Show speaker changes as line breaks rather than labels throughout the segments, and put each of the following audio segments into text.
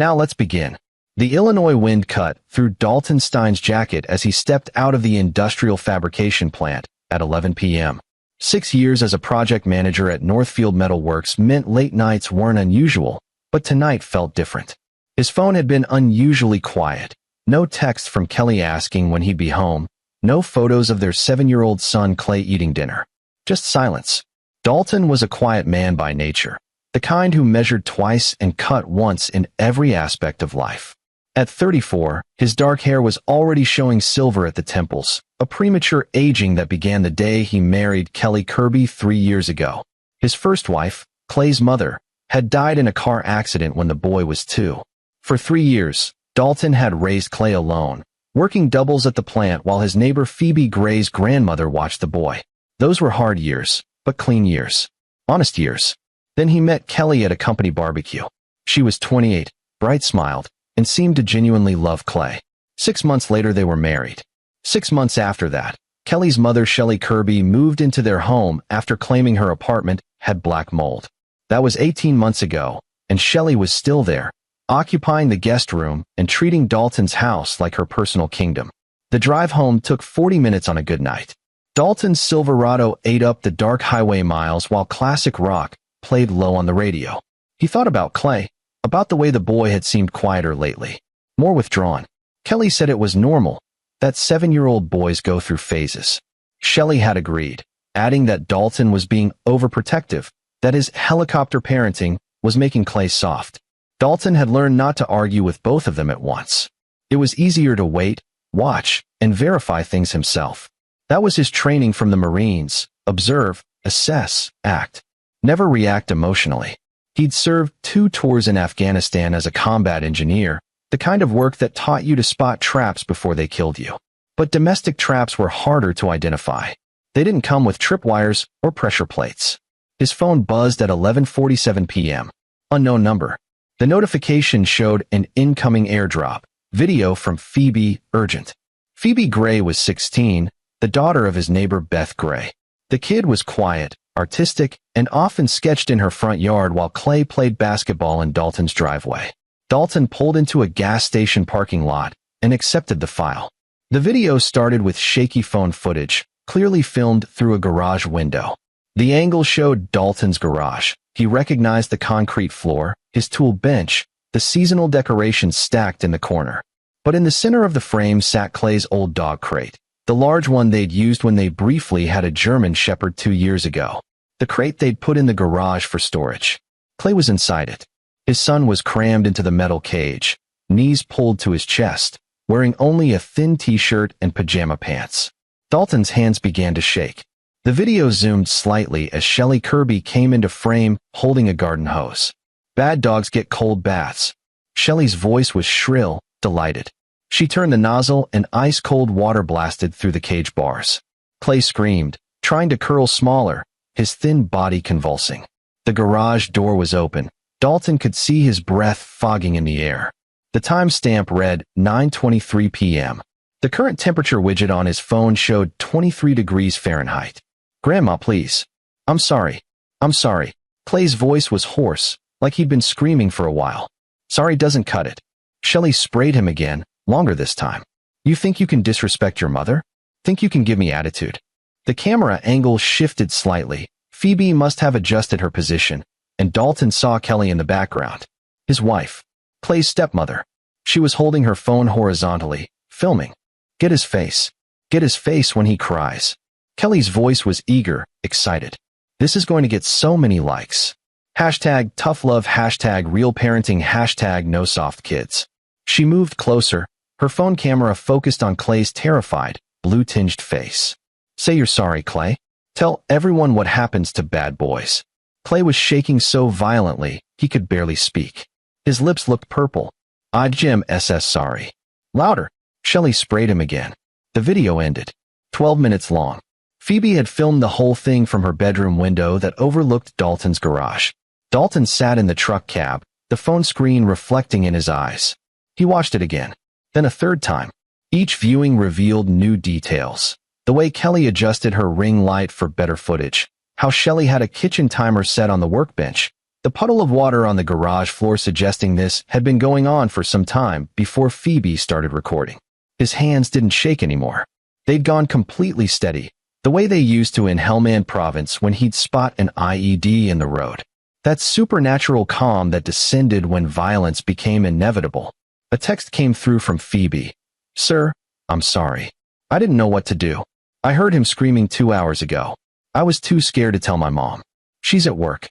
Now let's begin. The Illinois wind cut through Dalton Stein's jacket as he stepped out of the industrial fabrication plant at 11 p.m. 6 years as a project manager at Northfield Metal Works meant late nights weren't unusual, but tonight felt different. His phone had been unusually quiet. No text from Kelly asking when he'd be home. No photos of their 7-year-old son Clay eating dinner. Just silence. Dalton was a quiet man by nature, the kind who measured twice and cut once in every aspect of life. At 34, his dark hair was already showing silver at the temples, a premature aging that began the day he married Kelly Kirby 3 years ago. His first wife, Clay's mother, had died in a car accident when the boy was 2. For 3 years, Dalton had raised Clay alone, working doubles at the plant while his neighbor Phoebe Gray's grandmother watched the boy. Those were hard years, but clean years. Honest years. Then he met Kelly at a company barbecue. She was 28, bright-smiled, and seemed to genuinely love Clay. 6 months later they were married. 6 months after that, Kelly's mother Shelley Kirby moved into their home after claiming her apartment had black mold. That was 18 months ago, and Shelley was still there, occupying the guest room and treating Dalton's house like her personal kingdom. The drive home took 40 minutes on a good night. Dalton's Silverado ate up the dark highway miles while classic rock played low on the radio. He thought about Clay, about the way the boy had seemed quieter lately, more withdrawn. Kelly said it was normal, that 7-year-old boys go through phases. Shelley had agreed, adding that Dalton was being overprotective, that his helicopter parenting was making Clay soft. Dalton had learned not to argue with both of them at once. It was easier to wait, watch, and verify things himself. That was his training from the Marines: observe, assess, act. Never react emotionally. He'd served 2 tours in Afghanistan as a combat engineer, the kind of work that taught you to spot traps before they killed you. But domestic traps were harder to identify. They didn't come with tripwires or pressure plates. His phone buzzed at 11:47 p.m. Unknown number. The notification showed an incoming airdrop. Video from Phoebe, urgent. Phoebe Gray was 16, the daughter of his neighbor Beth Gray. The kid was quiet, artistic, and often sketched in her front yard while Clay played basketball in Dalton's driveway. Dalton pulled into a gas station parking lot and accepted the file. The video started with shaky phone footage, clearly filmed through a garage window. The angle showed Dalton's garage. He recognized the concrete floor, his tool bench, the seasonal decorations stacked in the corner. But in the center of the frame sat Clay's old dog crate, the large one they'd used when they briefly had a German Shepherd 2 years ago. The crate they'd put in the garage for storage. Clay was inside it. His son was crammed into the metal cage, knees pulled to his chest, wearing only a thin t-shirt and pajama pants. Dalton's hands began to shake. The video zoomed slightly as Shelley Kirby came into frame holding a garden hose. Bad dogs get cold baths. Shelley's voice was shrill, delighted. She turned the nozzle and ice-cold water blasted through the cage bars. Clay screamed, trying to curl smaller, his thin body convulsing. The garage door was open. Dalton could see his breath fogging in the air. The timestamp read 9:23 p.m. The current temperature widget on his phone showed 23 degrees Fahrenheit. "Grandma, please. I'm sorry. I'm sorry." Clay's voice was hoarse, like he'd been screaming for a while. "Sorry doesn't cut it." Shelley sprayed him again, longer this time. "You think you can disrespect your mother? Think you can give me attitude?" The camera angle shifted slightly. Phoebe must have adjusted her position, and Dalton saw Kelly in the background. His wife. Clay's stepmother. She was holding her phone horizontally, filming. Get his face. Get his face when he cries. Kelly's voice was eager, excited. "This is going to get so many likes. Hashtag tough love, hashtag real parenting, hashtag no soft kids." She moved closer, her phone camera focused on Clay's terrified, blue-tinged face. "Say you're sorry, Clay. Tell everyone what happens to bad boys." Clay was shaking so violently, he could barely speak. His lips looked purple. "I'd Jim SS sorry." Louder. Shelley sprayed him again. The video ended. 12 minutes long. Phoebe had filmed the whole thing from her bedroom window that overlooked Dalton's garage. Dalton sat in the truck cab, the phone screen reflecting in his eyes. He watched it again. Then a third time. Each viewing revealed new details. The way Kelly adjusted her ring light for better footage. How Shelley had a kitchen timer set on the workbench. The puddle of water on the garage floor suggesting this had been going on for some time before Phoebe started recording. His hands didn't shake anymore. They'd gone completely steady, the way they used to in Helmand Province when he'd spot an IED in the road. That supernatural calm that descended when violence became inevitable. A text came through from Phoebe. "Sir, I'm sorry. I didn't know what to do. I heard him screaming 2 hours ago. I was too scared to tell my mom. She's at work.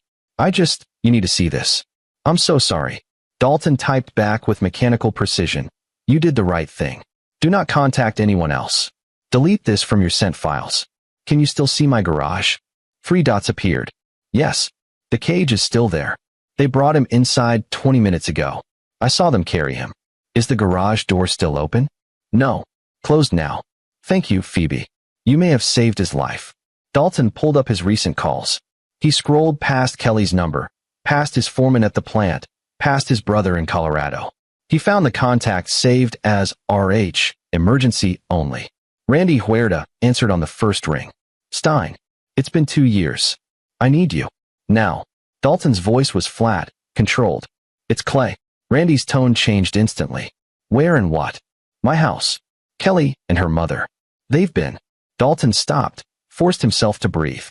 You need to see this. I'm so sorry." Dalton typed back with mechanical precision. "You did the right thing. Do not contact anyone else. Delete this from your sent files. Can you still see my garage?" 3 dots appeared. "Yes. The cage is still there. They brought him inside 20 minutes ago. I saw them carry him. Is the garage door still open?" "No. Closed now. Thank you, Phoebe. You may have saved his life." Dalton pulled up his recent calls. He scrolled past Kelly's number, past his foreman at the plant, past his brother in Colorado. He found the contact saved as RH, emergency only. Randy Huerta answered on the first ring. "Stein, it's been 2 years. I need you. Now." Dalton's voice was flat, controlled. "It's Clay." Randy's tone changed instantly. "Where and what?" "My house. Kelly and her mother. They've been." Dalton stopped, forced himself to breathe.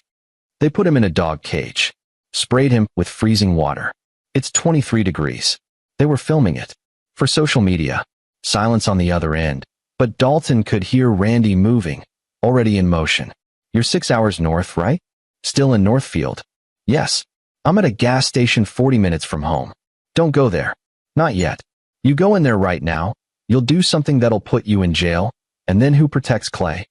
"They put him in a dog cage. Sprayed him with freezing water. It's 23 degrees. They were filming it. For social media." Silence on the other end, but Dalton could hear Randy moving, already in motion. "You're 6 hours north, right? Still in Northfield?" "Yes. I'm at a gas station 40 minutes from home." "Don't go there. Not yet. You go in there right now, you'll do something that'll put you in jail, and then who protects Clay?"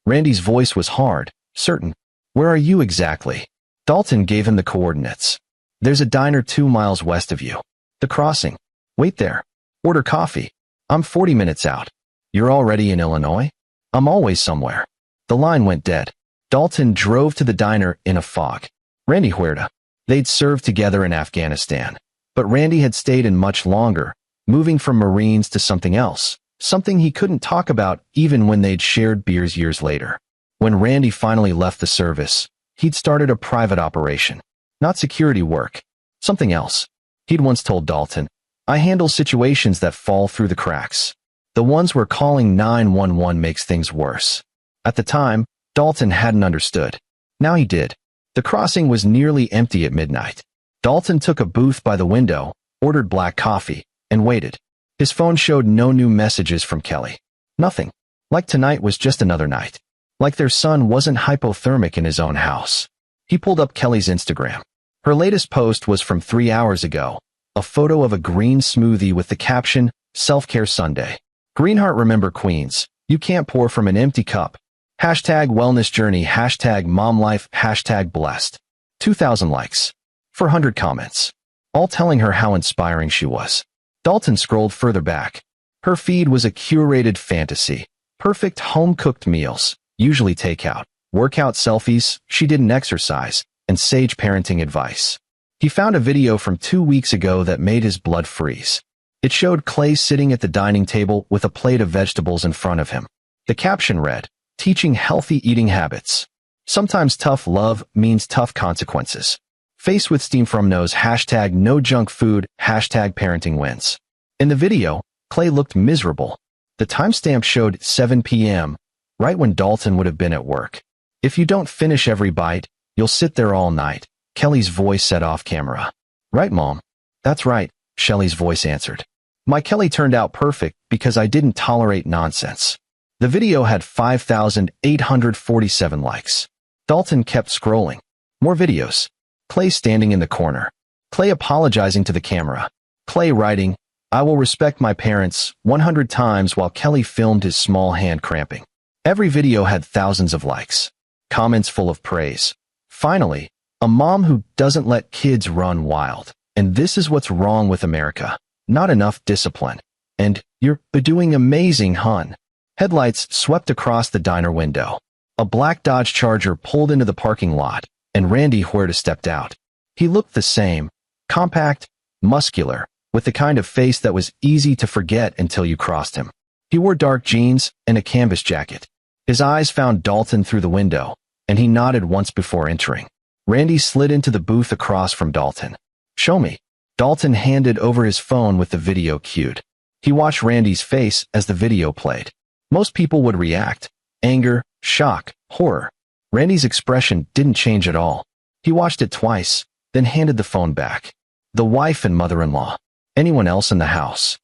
Randy's voice was hard, certain. "Where are you exactly?" Dalton gave him the coordinates. "There's a diner 2 miles west of you. The crossing. Wait there. Order coffee. I'm 40 minutes out." "You're already in Illinois?" "I'm always somewhere." The line went dead. Dalton drove to the diner in a fog. Randy Huerta. They'd served together in Afghanistan. But Randy had stayed in much longer, moving from Marines to something else, something he couldn't talk about even when they'd shared beers years later. When Randy finally left the service, he'd started a private operation. Not security work. Something else. He'd once told Dalton, "I handle situations that fall through the cracks. The ones where calling 911 makes things worse." At the time, Dalton hadn't understood. Now he did. The crossing was nearly empty at midnight. Dalton took a booth by the window, ordered black coffee, and waited. His phone showed no new messages from Kelly. Nothing. Like tonight was just another night. Like their son wasn't hypothermic in his own house. He pulled up Kelly's Instagram. Her latest post was from 3 hours ago, a photo of a green smoothie with the caption, "Self-Care Sunday. Greenheart remember Queens. You can't pour from an empty cup. Hashtag wellness journey, hashtag mom life, hashtag blessed." 2,000 likes. 400 comments. All telling her how inspiring she was. Dalton scrolled further back. Her feed was a curated fantasy. Perfect home-cooked meals, usually takeout, workout selfies, she didn't exercise, and sage parenting advice. He found a video from 2 weeks ago that made his blood freeze. It showed Clay sitting at the dining table with a plate of vegetables in front of him. The caption read, "Teaching healthy eating habits. Sometimes tough love means tough consequences. Face with steam from nose, hashtag no junk food, hashtag parenting wins." In the video, Clay looked miserable. The timestamp showed 7 p.m., right when Dalton would have been at work. "If you don't finish every bite, you'll sit there all night," Kelly's voice said off camera. "Right, Mom?" "That's right," Shelley's voice answered. "My Kelly turned out perfect because I didn't tolerate nonsense." The video had 5,847 likes. Dalton kept scrolling. More videos. Clay standing in the corner. Clay apologizing to the camera. Clay writing, "I will respect my parents," 100 times while Kelly filmed his small hand cramping. Every video had thousands of likes. Comments full of praise. Finally, a mom who doesn't let kids run wild. And this is what's wrong with America. Not enough discipline. And, "You're doing amazing, hon." Headlights swept across the diner window. A black Dodge Charger pulled into the parking lot, and Randy Huerta stepped out. He looked the same, compact, muscular, with the kind of face that was easy to forget until you crossed him. He wore dark jeans and a canvas jacket. His eyes found Dalton through the window, and he nodded once before entering. Randy slid into the booth across from Dalton. Show me. Dalton handed over his phone with the video cued. He watched Randy's face as the video played. Most people would react. Anger, shock, horror. Randy's expression didn't change at all. He watched it twice, then handed the phone back. The wife and mother-in-law. Anyone else in the house?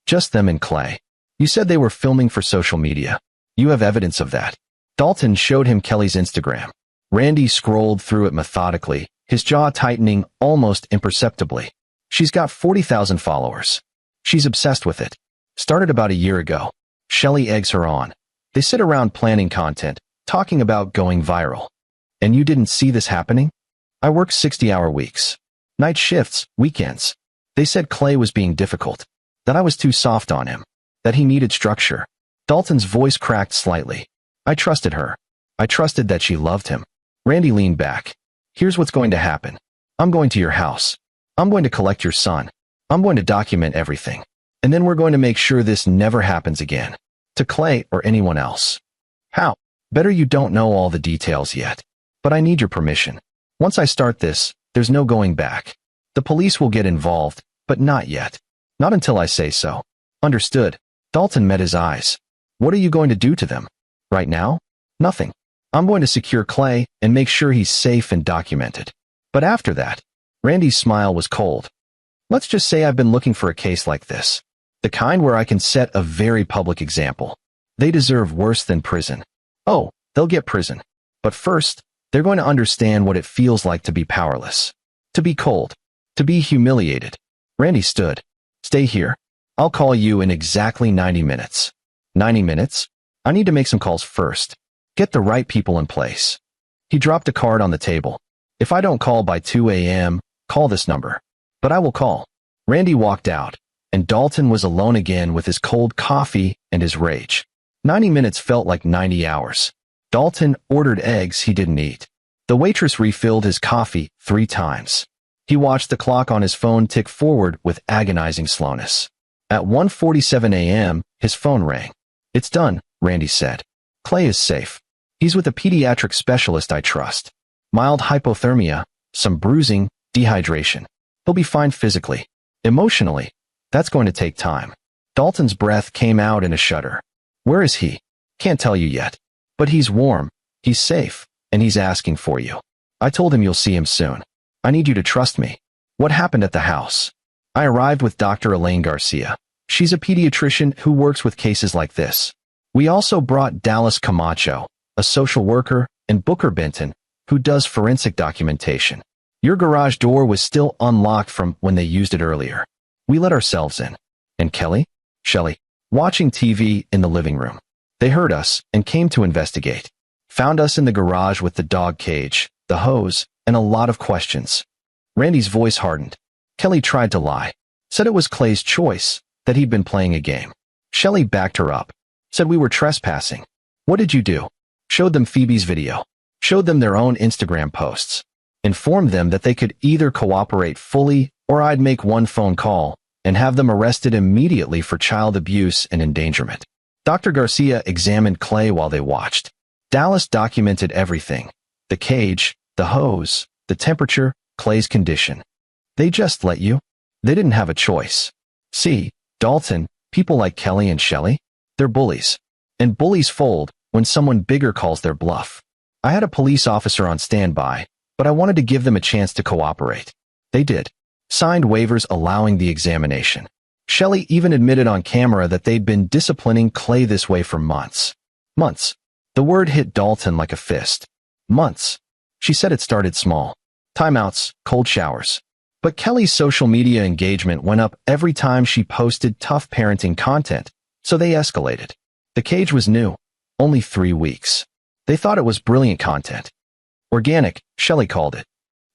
Just them and Clay. You said they were filming for social media. You have evidence of that. Dalton showed him Kelly's Instagram. Randy scrolled through it methodically, his jaw tightening almost imperceptibly. She's got 40,000 followers. She's obsessed with it. Started about a year ago. Shelley eggs her on. They sit around planning content, talking about going viral. And you didn't see this happening? I work 60-hour weeks. Night shifts, weekends. They said Clay was being difficult. That I was too soft on him. That he needed structure. Dalton's voice cracked slightly. I trusted her. I trusted that she loved him. Randy leaned back. Here's what's going to happen. I'm going to your house. I'm going to collect your son. I'm going to document everything. And then we're going to make sure this never happens again. To Clay or anyone else. How? Better you don't know all the details yet. But I need your permission. Once I start this, there's no going back. The police will get involved, but not yet. Not until I say so. Understood. Dalton met his eyes. What are you going to do to them? Right now? Nothing. I'm going to secure Clay and make sure he's safe and documented. But after that, Randy's smile was cold. Let's just say I've been looking for a case like this. The kind where I can set a very public example. They deserve worse than prison. Oh, they'll get prison. But first, they're going to understand what it feels like to be powerless. To be cold. To be humiliated. Randy stood. Stay here. I'll call you in exactly 90 minutes. 90 minutes? I need to make some calls first. Get the right people in place. He dropped a card on the table. If I don't call by 2 a.m., call this number. But I will call. Randy walked out, and Dalton was alone again with his cold coffee and his rage. 90 minutes felt like 90 hours. Dalton ordered eggs he didn't eat. The waitress refilled his coffee 3 times. He watched the clock on his phone tick forward with agonizing slowness. At 1:47 a.m., his phone rang. It's done, Randy said. Clay is safe. He's with a pediatric specialist I trust. Mild hypothermia, some bruising, dehydration. He'll be fine physically. Emotionally, that's going to take time. Dalton's breath came out in a shudder. Where is he? Can't tell you yet. But he's warm, he's safe, and he's asking for you. I told him you'll see him soon. I need you to trust me. What happened at the house? I arrived with Dr. Elaine Garcia. She's a pediatrician who works with cases like this. We also brought Dallas Camacho, a social worker, and Booker Benton, who does forensic documentation. Your garage door was still unlocked from when they used it earlier. We let ourselves in. And Kelly? Shelley, watching TV in the living room. They heard us and came to investigate. Found us in the garage with the dog cage, the hose, and a lot of questions. Randy's voice hardened. Kelly tried to lie. Said it was Clay's choice, that he'd been playing a game. Shelley backed her up. Said we were trespassing. What did you do? Showed them Phoebe's video. Showed them their own Instagram posts. Informed them that they could either cooperate fully or I'd make one phone call and have them arrested immediately for child abuse and endangerment. Dr. Garcia examined Clay while they watched. Dallas documented everything. The cage, the hose, the temperature, Clay's condition. They just let you? They didn't have a choice. See, Dalton, people like Kelly and Shelley, they're bullies. And bullies fold when someone bigger calls their bluff. I had a police officer on standby, but I wanted to give them a chance to cooperate. They did. Signed waivers allowing the examination. Shelley even admitted on camera that they'd been disciplining Clay this way for months. Months. The word hit Dalton like a fist. Months. She said it started small. Timeouts, cold showers. But Kelly's social media engagement went up every time she posted tough parenting content, so they escalated. The cage was new. Only 3 weeks. They thought it was brilliant content. Organic, Shelley called it.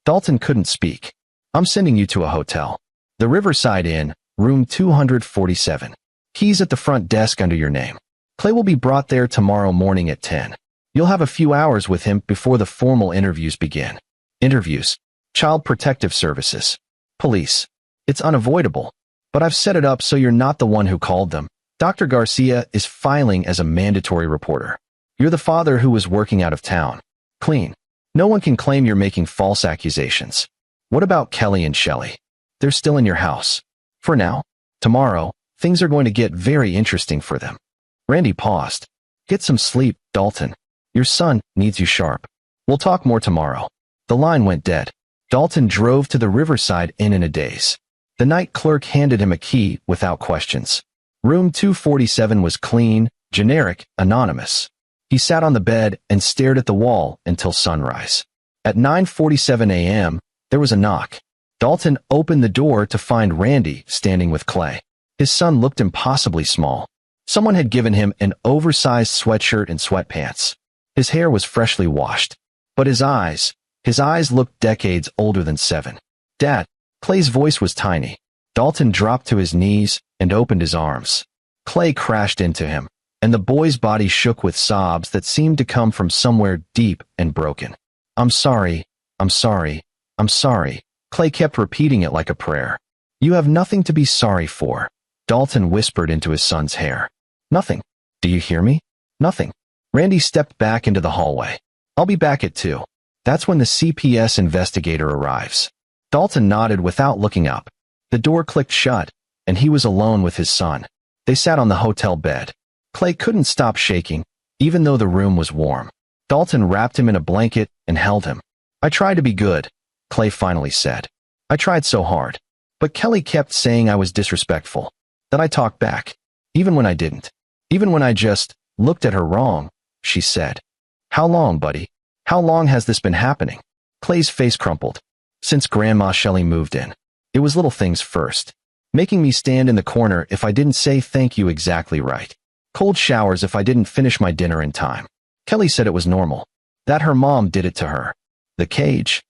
Dalton couldn't speak. I'm sending you to a hotel. The Riverside Inn, room 247. Keys at the front desk under your name. Clay will be brought there tomorrow morning at 10. You'll have a few hours with him before the formal interviews begin. Interviews. Child Protective Services. Police. It's unavoidable. But I've set it up so you're not the one who called them. Dr. Garcia is filing as a mandatory reporter. You're the father who was working out of town. Clean. No one can claim you're making false accusations. What about Kelly and Shelley? They're still in your house. For now. Tomorrow, things are going to get very interesting for them. Randy paused. Get some sleep, Dalton. Your son needs you sharp. We'll talk more tomorrow. The line went dead. Dalton drove to the Riverside Inn in a daze. The night clerk handed him a key without questions. Room 247 was clean, generic, anonymous. He sat on the bed and stared at the wall until sunrise. At 9:47 a.m., there was a knock. Dalton opened the door to find Randy standing with Clay. His son looked impossibly small. Someone had given him an oversized sweatshirt and sweatpants. His hair was freshly washed. But his eyes looked decades older than 7. Dad. Clay's voice was tiny. Dalton dropped to his knees and opened his arms. Clay crashed into him, and the boy's body shook with sobs that seemed to come from somewhere deep and broken. I'm sorry, I'm sorry, I'm sorry. Clay kept repeating it like a prayer. You have nothing to be sorry for, Dalton whispered into his son's hair. Nothing. Do you hear me? Nothing. Randy stepped back into the hallway. I'll be back at 2. That's when the CPS investigator arrives. Dalton nodded without looking up. The door clicked shut, and he was alone with his son. They sat on the hotel bed. Clay couldn't stop shaking, even though the room was warm. Dalton wrapped him in a blanket and held him. I tried to be good, Clay finally said. I tried so hard. But Kelly kept saying I was disrespectful, that I talked back, even when I didn't. Even when I just looked at her wrong, she said. How long, buddy? How long has this been happening? Clay's face crumpled. Since Grandma Shelley moved in. It was little things first. Making me stand in the corner if I didn't say thank you exactly right. Cold showers if I didn't finish my dinner in time. Kelly said it was normal. That her mom did it to her. The cage.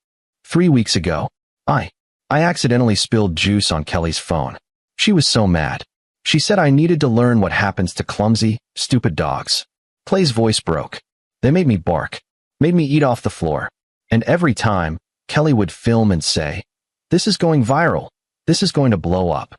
3 weeks ago, I accidentally spilled juice on Kelly's phone. She was so mad. She said I needed to learn what happens to clumsy, stupid dogs. Clay's voice broke. They made me bark. Made me eat off the floor. And every time, Kelly would film and say, this is going viral. This is going to blow up.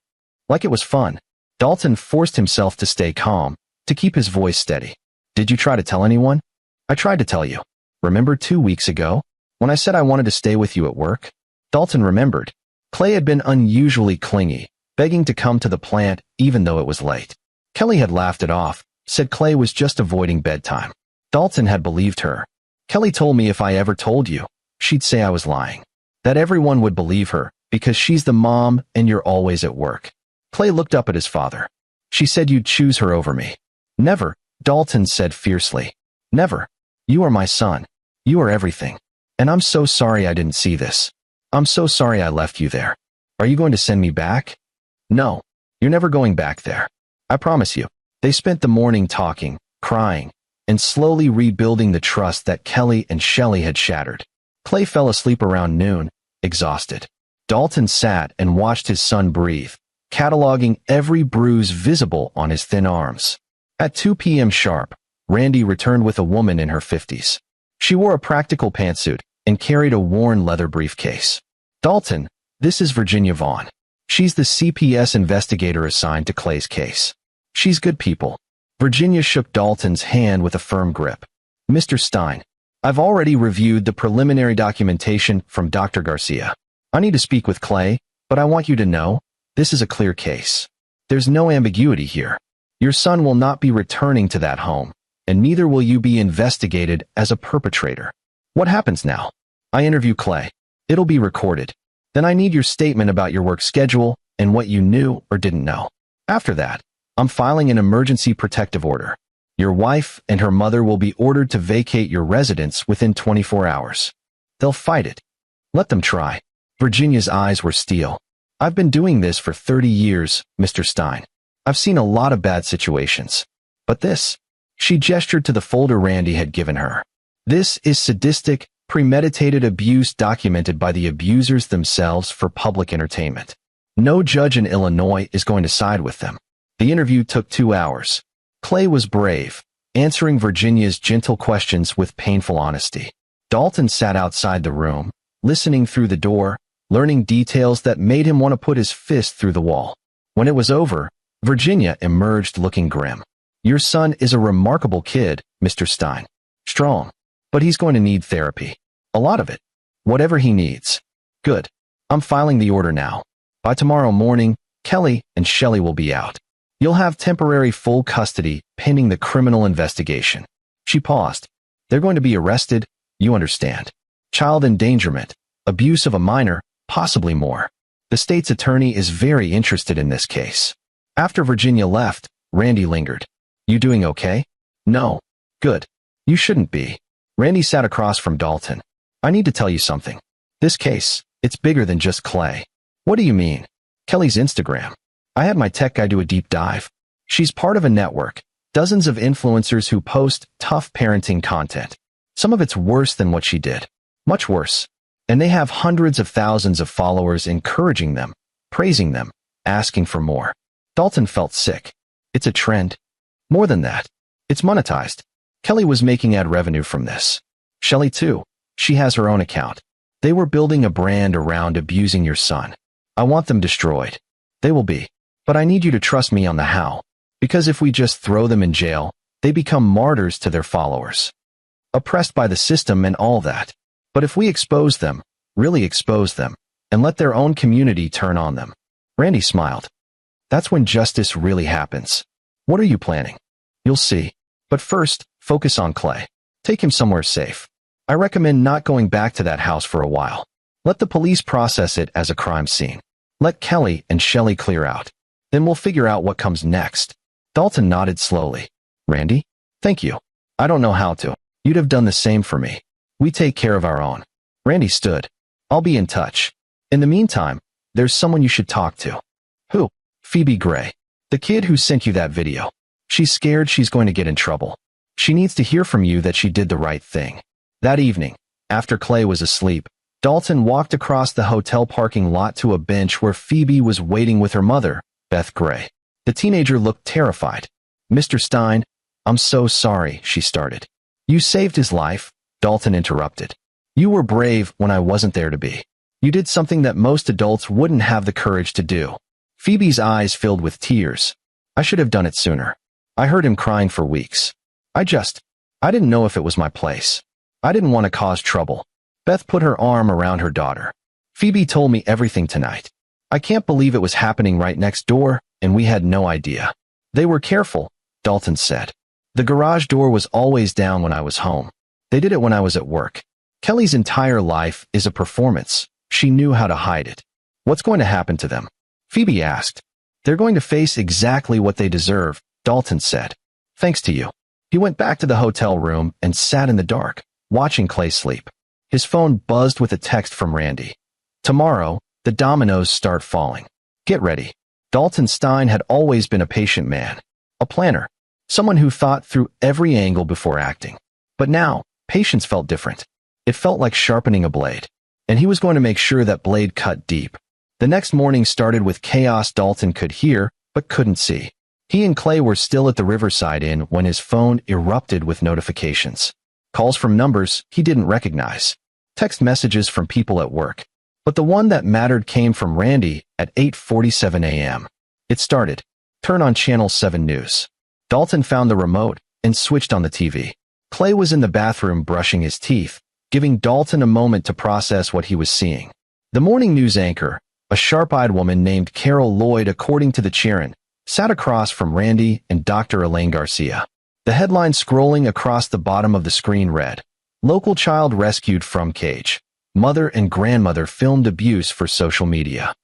Like it was fun. Dalton forced himself to stay calm, to keep his voice steady. Did you try to tell anyone? I tried to tell you. Remember 2 weeks ago, when I said I wanted to stay with you at work? Dalton remembered. Clay had been unusually clingy, begging to come to the plant even though it was late. Kelly had laughed it off, said Clay was just avoiding bedtime. Dalton had believed her. Kelly told me if I ever told you, she'd say I was lying. That everyone would believe her, because she's the mom and you're always at work. Clay looked up at his father. She said you'd choose her over me. Never, Dalton said fiercely. Never. You are my son. You are everything. And I'm so sorry I didn't see this. I'm so sorry I left you there. Are you going to send me back? No. You're never going back there. I promise you. They spent the morning talking, crying, and slowly rebuilding the trust that Kelly and Shelley had shattered. Clay fell asleep around noon, exhausted. Dalton sat and watched his son breathe, cataloging every bruise visible on his thin arms. At 2 p.m. sharp, Randy returned with a woman in her 50s. She wore a practical pantsuit and carried a worn leather briefcase. Dalton, this is Virginia Vaughn. She's the CPS investigator assigned to Clay's case. She's good people. Virginia shook Dalton's hand with a firm grip. Mr. Stein, I've already reviewed the preliminary documentation from Dr. Garcia. I need to speak with Clay, but I want you to know, this is a clear case. There's no ambiguity here. Your son will not be returning to that home, and neither will you be investigated as a perpetrator. What happens now? I interview Clay. It'll be recorded. Then I need your statement about your work schedule and what you knew or didn't know. After that, I'm filing an emergency protective order. Your wife and her mother will be ordered to vacate your residence within 24 hours. They'll fight it. Let them try. Virginia's eyes were steel. I've been doing this for 30 years, Mr. Stein. I've seen a lot of bad situations. But this, she gestured to the folder Randy had given her. This is sadistic, premeditated abuse documented by the abusers themselves for public entertainment. No judge in Illinois is going to side with them. The interview took 2 hours. Clay was brave, answering Virginia's gentle questions with painful honesty. Dalton sat outside the room, listening through the door, learning details that made him want to put his fist through the wall. When it was over, Virginia emerged looking grim. Your son is a remarkable kid, Mr. Stein. Strong. But he's going to need therapy. A lot of it. Whatever he needs. Good. I'm filing the order now. By tomorrow morning, Kelly and Shelley will be out. You'll have temporary full custody pending the criminal investigation. She paused. They're going to be arrested, you understand. Child endangerment, abuse of a minor, possibly more. The state's attorney is very interested in this case. After Virginia left, Randy lingered. You doing okay? No. Good. You shouldn't be. Randy sat across from Dalton. I need to tell you something. This case, it's bigger than just Clay. What do you mean? Kelly's Instagram. I had my tech guy do a deep dive. She's part of a network, dozens of influencers who post tough parenting content. Some of it's worse than what she did. Much worse. And they have hundreds of thousands of followers encouraging them, praising them, asking for more. Dalton felt sick. It's a trend. More than that. It's monetized. Kelly was making ad revenue from this. Shelley too. She has her own account. They were building a brand around abusing your son. I want them destroyed. They will be. But I need you to trust me on the how. Because if we just throw them in jail, they become martyrs to their followers. Oppressed by the system and all that. But if we expose them, really expose them, and let their own community turn on them. Randy smiled. That's when justice really happens. What are you planning? You'll see. But first, focus on Clay. Take him somewhere safe. I recommend not going back to that house for a while. Let the police process it as a crime scene. Let Kelly and Shelley clear out. Then we'll figure out what comes next. Dalton nodded slowly. Randy? Thank you. I don't know how to. You'd have done the same for me. We take care of our own. Randy stood. I'll be in touch. In the meantime, there's someone you should talk to. Who? Phoebe Gray. The kid who sent you that video. She's scared she's going to get in trouble. She needs to hear from you that she did the right thing. That evening, after Clay was asleep, Dalton walked across the hotel parking lot to a bench where Phoebe was waiting with her mother, Beth Gray. The teenager looked terrified. Mr. Stein, I'm so sorry, she started. You saved his life, Dalton interrupted. You were brave when I wasn't there to be. You did something that most adults wouldn't have the courage to do. Phoebe's eyes filled with tears. I should have done it sooner. I heard him crying for weeks. I didn't know if it was my place. I didn't want to cause trouble. Beth put her arm around her daughter. Phoebe told me everything tonight. I can't believe it was happening right next door, and we had no idea. They were careful, Dalton said. The garage door was always down when I was home. They did it when I was at work. Kelly's entire life is a performance. She knew how to hide it. What's going to happen to them? Phoebe asked. They're going to face exactly what they deserve, Dalton said. Thanks to you. He went back to the hotel room and sat in the dark, watching Clay sleep. His phone buzzed with a text from Randy. Tomorrow, the dominoes start falling. Get ready. Dalton Stein had always been a patient man. A planner. Someone who thought through every angle before acting. But now, patience felt different. It felt like sharpening a blade. And he was going to make sure that blade cut deep. The next morning started with chaos Dalton could hear, but couldn't see. He and Clay were still at the Riverside Inn when his phone erupted with notifications. Calls from numbers he didn't recognize. Text messages from people at work. But the one that mattered came from Randy at 8:47 a.m. It started. Turn on Channel 7 News. Dalton found the remote and switched on the TV. Clay was in the bathroom brushing his teeth, giving Dalton a moment to process what he was seeing. The morning news anchor, a sharp-eyed woman named Carol Lloyd, according to the Charon, sat across from Randy and Dr. Elaine Garcia. The headline scrolling across the bottom of the screen read, Local child rescued from cage. Mother and grandmother filmed abuse for social media.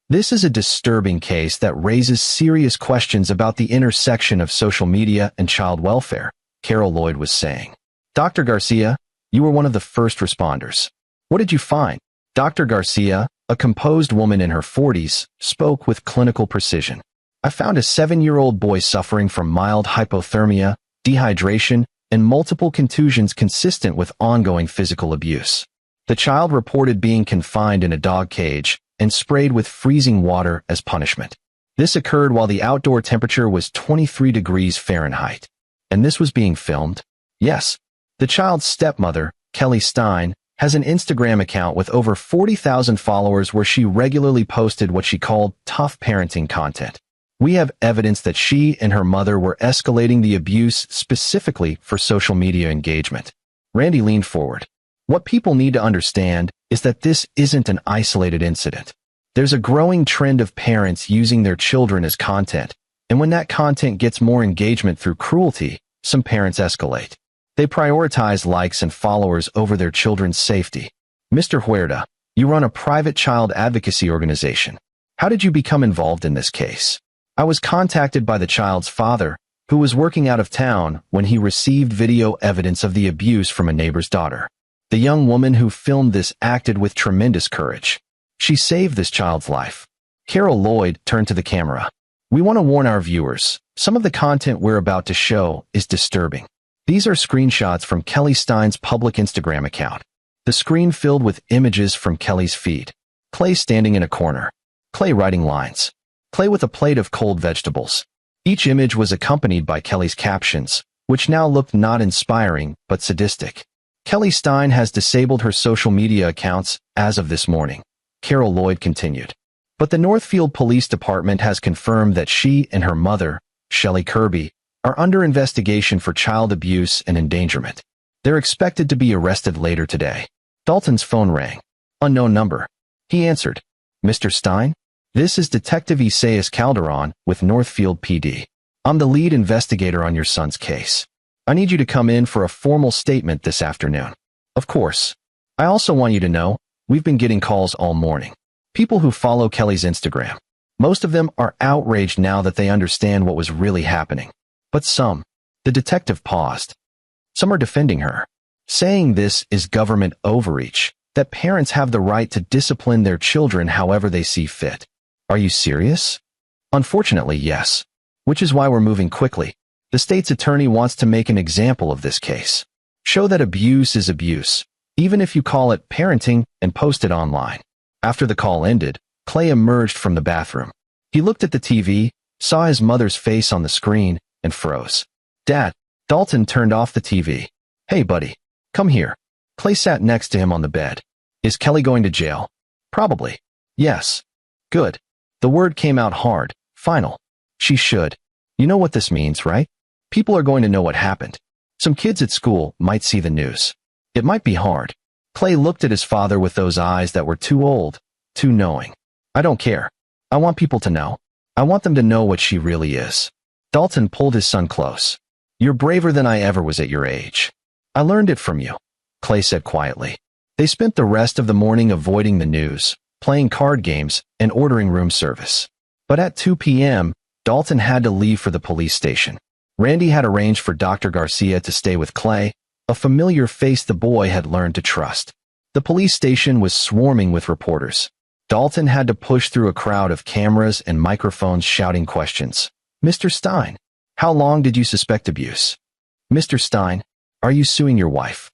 This is a disturbing case that raises serious questions about the intersection of social media and child welfare, Carol Lloyd was saying. Dr. Garcia, you were one of the first responders. What did you find? Dr. Garcia, a composed woman in her 40s, spoke with clinical precision. I found a 7-year-old boy suffering from mild hypothermia, dehydration, and multiple contusions consistent with ongoing physical abuse. The child reported being confined in a dog cage and sprayed with freezing water as punishment. This occurred while the outdoor temperature was 23 degrees Fahrenheit. And this was being filmed? Yes. The child's stepmother, Kelly Stein, has an Instagram account with over 40,000 followers where she regularly posted what she called tough parenting content. We have evidence that she and her mother were escalating the abuse specifically for social media engagement. Randy leaned forward. What people need to understand is that this isn't an isolated incident. There's a growing trend of parents using their children as content, and when that content gets more engagement through cruelty, some parents escalate. They prioritize likes and followers over their children's safety. Mr. Huerta, you run a private child advocacy organization. How did you become involved in this case? I was contacted by the child's father, who was working out of town when he received video evidence of the abuse from a neighbor's daughter. The young woman who filmed this acted with tremendous courage. She saved this child's life. Carol Lloyd turned to the camera. We want to warn our viewers, some of the content we're about to show is disturbing. These are screenshots from Kelly Stein's public Instagram account. The screen filled with images from Kelly's feed. Clay standing in a corner. Clay writing lines. Clay with a plate of cold vegetables. Each image was accompanied by Kelly's captions, which now looked not inspiring, but sadistic. Kelly Stein has disabled her social media accounts as of this morning. Carol Lloyd continued. But the Northfield Police Department has confirmed that she and her mother, Shelley Kirby, are under investigation for child abuse and endangerment. They're expected to be arrested later today. Dalton's phone rang. Unknown number. He answered. Mr. Stein? This is Detective Isaias Calderon with Northfield PD. I'm the lead investigator on your son's case. I need you to come in for a formal statement this afternoon. Of course. I also want you to know, we've been getting calls all morning. People who follow Kelly's Instagram. Most of them are outraged now that they understand what was really happening. But some. The detective paused. Some are defending her, saying this is government overreach, that parents have the right to discipline their children however they see fit. Are you serious? Unfortunately, yes. Which is why we're moving quickly. The state's attorney wants to make an example of this case. Show that abuse is abuse, even if you call it parenting, and post it online. After the call ended, Clay emerged from the bathroom. He looked at the TV, saw his mother's face on the screen, and froze. Dad. Dalton turned off the TV. Hey, buddy. Come here. Clay sat next to him on the bed. Is Kelly going to jail? Probably. Yes. Good. The word came out hard, final. She should. You know what this means, right? People are going to know what happened. Some kids at school might see the news. It might be hard. Clay looked at his father with those eyes that were too old, too knowing. I don't care. I want people to know. I want them to know what she really is. Dalton pulled his son close. You're braver than I ever was at your age. I learned it from you, Clay said quietly. They spent the rest of the morning avoiding the news, playing card games, and ordering room service. But at 2 p.m., Dalton had to leave for the police station. Randy had arranged for Dr. Garcia to stay with Clay, a familiar face the boy had learned to trust. The police station was swarming with reporters. Dalton had to push through a crowd of cameras and microphones shouting questions. Mr. Stein, how long did you suspect abuse? Mr. Stein, are you suing your wife?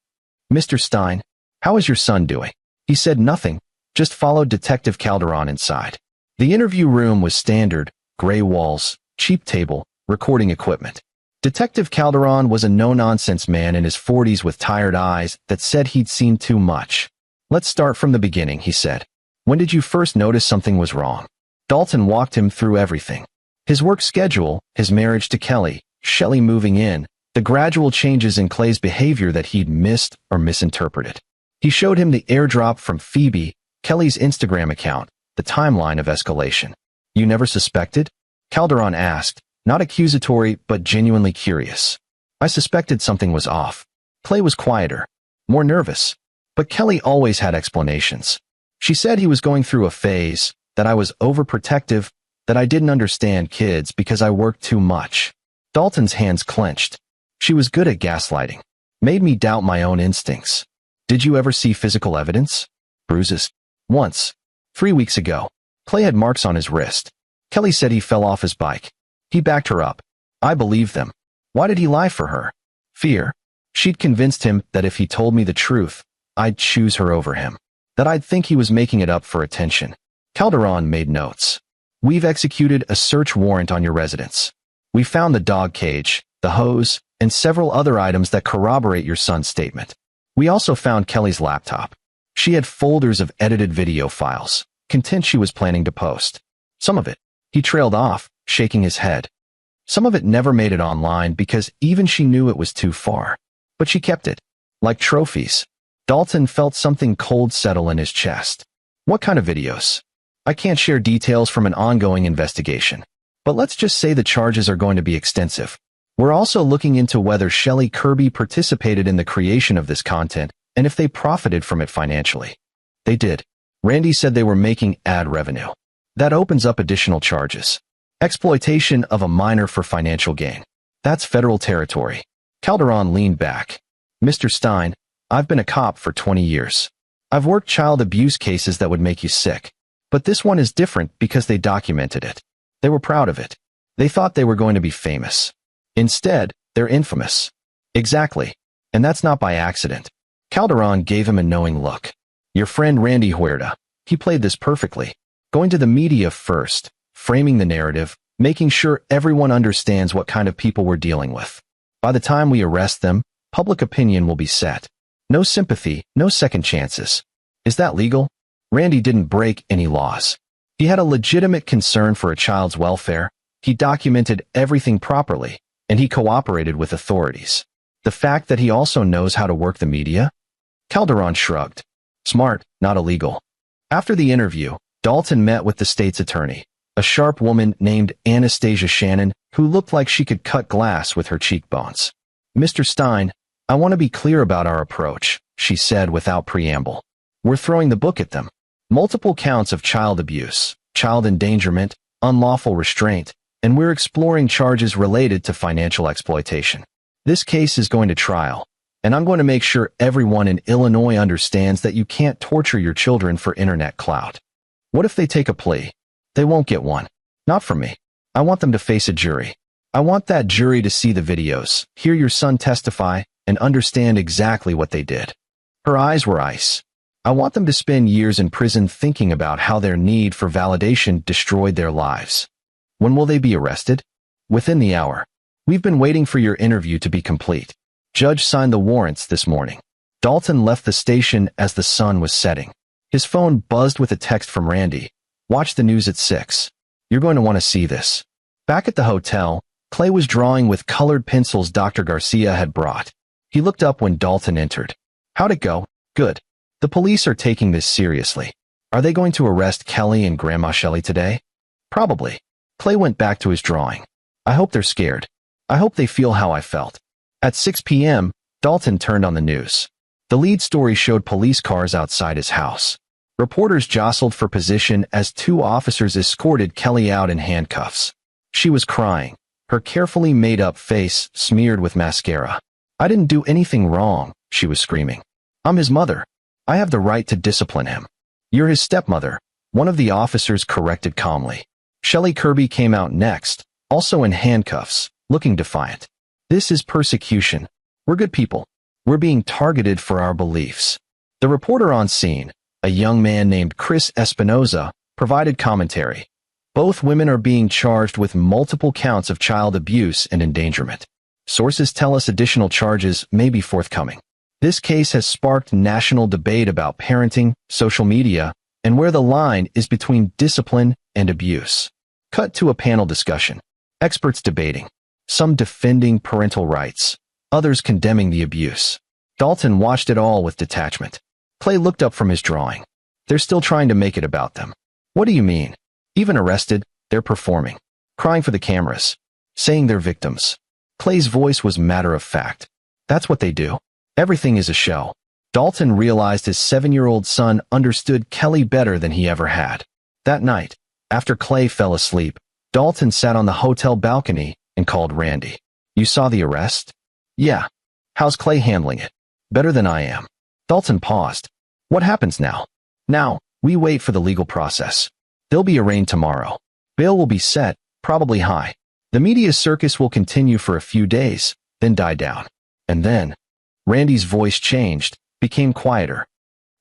Mr. Stein, how is your son doing? He said nothing, just followed Detective Calderon inside. The interview room was standard, gray walls, cheap table, recording equipment. Detective Calderon was a no-nonsense man in his 40s with tired eyes that said he'd seen too much. Let's start from the beginning, he said. When did you first notice something was wrong? Dalton walked him through everything. His work schedule, his marriage to Kelly, Shelley moving in, the gradual changes in Clay's behavior that he'd missed or misinterpreted. He showed him the airdrop from Phoebe, Kelly's Instagram account, the timeline of escalation. You never suspected? Calderon asked, not accusatory but genuinely curious. I suspected something was off. Clay was quieter, more nervous. But Kelly always had explanations. She said he was going through a phase, that I was overprotective, that I didn't understand kids because I worked too much. Dalton's hands clenched. She was good at gaslighting. Made me doubt my own instincts. Did you ever see physical evidence? Bruises? Once. 3 weeks ago. Clay had marks on his wrist. Kelly said he fell off his bike. He backed her up. I believed them. Why did he lie for her? Fear. She'd convinced him that if he told me the truth, I'd choose her over him. That I'd think he was making it up for attention. Calderon made notes. We've executed a search warrant on your residence. We found the dog cage, the hose, and several other items that corroborate your son's statement. We also found Kelly's laptop. She had folders of edited video files, content she was planning to post. Some of it, he trailed off, shaking his head. Some of it never made it online because even she knew it was too far. But she kept it. Like trophies. Dalton felt something cold settle in his chest. What kind of videos? I can't share details from an ongoing investigation. But let's just say the charges are going to be extensive. We're also looking into whether Shelley Kirby participated in the creation of this content and if they profited from it financially. They did. Randy said they were making ad revenue. That opens up additional charges. Exploitation of a minor for financial gain. That's federal territory. Calderon leaned back. Mr. Stein, I've been a cop for 20 years. I've worked child abuse cases that would make you sick. But this one is different because they documented it. They were proud of it. They thought they were going to be famous. Instead, they're infamous. Exactly. And that's not by accident. Calderon gave him a knowing look. Your friend Randy Huerta. He played this perfectly. Going to the media first, framing the narrative, making sure everyone understands what kind of people we're dealing with. By the time we arrest them, public opinion will be set. No sympathy, no second chances. Is that legal? Randy didn't break any laws. He had a legitimate concern for a child's welfare. He documented everything properly, and he cooperated with authorities. The fact that he also knows how to work the media? Calderon shrugged. Smart, not illegal. After the interview, Dalton met with the state's attorney, a sharp woman named Anastasia Shannon, who looked like she could cut glass with her cheekbones. Mr. Stein, I want to be clear about our approach, she said without preamble. We're throwing the book at them. Multiple counts of child abuse, child endangerment, unlawful restraint, and we're exploring charges related to financial exploitation. This case is going to trial, and I'm going to make sure everyone in Illinois understands that you can't torture your children for internet clout. What if they take a plea? They won't get one. Not from me. I want them to face a jury. I want that jury to see the videos, hear your son testify, and understand exactly what they did. Her eyes were ice. I want them to spend years in prison thinking about how their need for validation destroyed their lives. When will they be arrested? Within the hour. We've been waiting for your interview to be complete. Judge signed the warrants this morning. Dalton left the station as the sun was setting. His phone buzzed with a text from Randy. Watch the news at 6. You're going to want to see this. Back at the hotel, Clay was drawing with colored pencils Dr. Garcia had brought. He looked up when Dalton entered. How'd it go? Good. The police are taking this seriously. Are they going to arrest Kelly and Grandma Shelley today? Probably. Clay went back to his drawing. I hope they're scared. I hope they feel how I felt. At 6 p.m., Dalton turned on the news. The lead story showed police cars outside his house. Reporters jostled for position as 2 officers escorted Kelly out in handcuffs. She was crying, her carefully made-up face smeared with mascara. I didn't do anything wrong, she was screaming. I'm his mother. I have the right to discipline him. You're his stepmother, one of the officers corrected calmly. Shelley Kirby came out next, also in handcuffs, looking defiant. This is persecution. We're good people. We're being targeted for our beliefs. The reporter on scene, a young man named Chris Espinoza, provided commentary. Both women are being charged with multiple counts of child abuse and endangerment. Sources tell us additional charges may be forthcoming. This case has sparked national debate about parenting, social media, and where the line is between discipline and abuse. Cut to a panel discussion. Experts debating. Some defending parental rights, others condemning the abuse. Dalton watched it all with detachment. Clay looked up from his drawing. They're still trying to make it about them. What do you mean? Even arrested, they're performing. Crying for the cameras. Saying they're victims. Clay's voice was matter of fact. That's what they do. Everything is a show. Dalton realized his 7-year-old son understood Kelly better than he ever had. That night, after Clay fell asleep, Dalton sat on the hotel balcony and called Randy. You saw the arrest? Yeah. How's Clay handling it? Better than I am. Dalton paused. What happens now? Now, we wait for the legal process. They'll be arraigned tomorrow. Bail will be set, probably high. The media circus will continue for a few days, then die down. And then, Randy's voice changed, became quieter.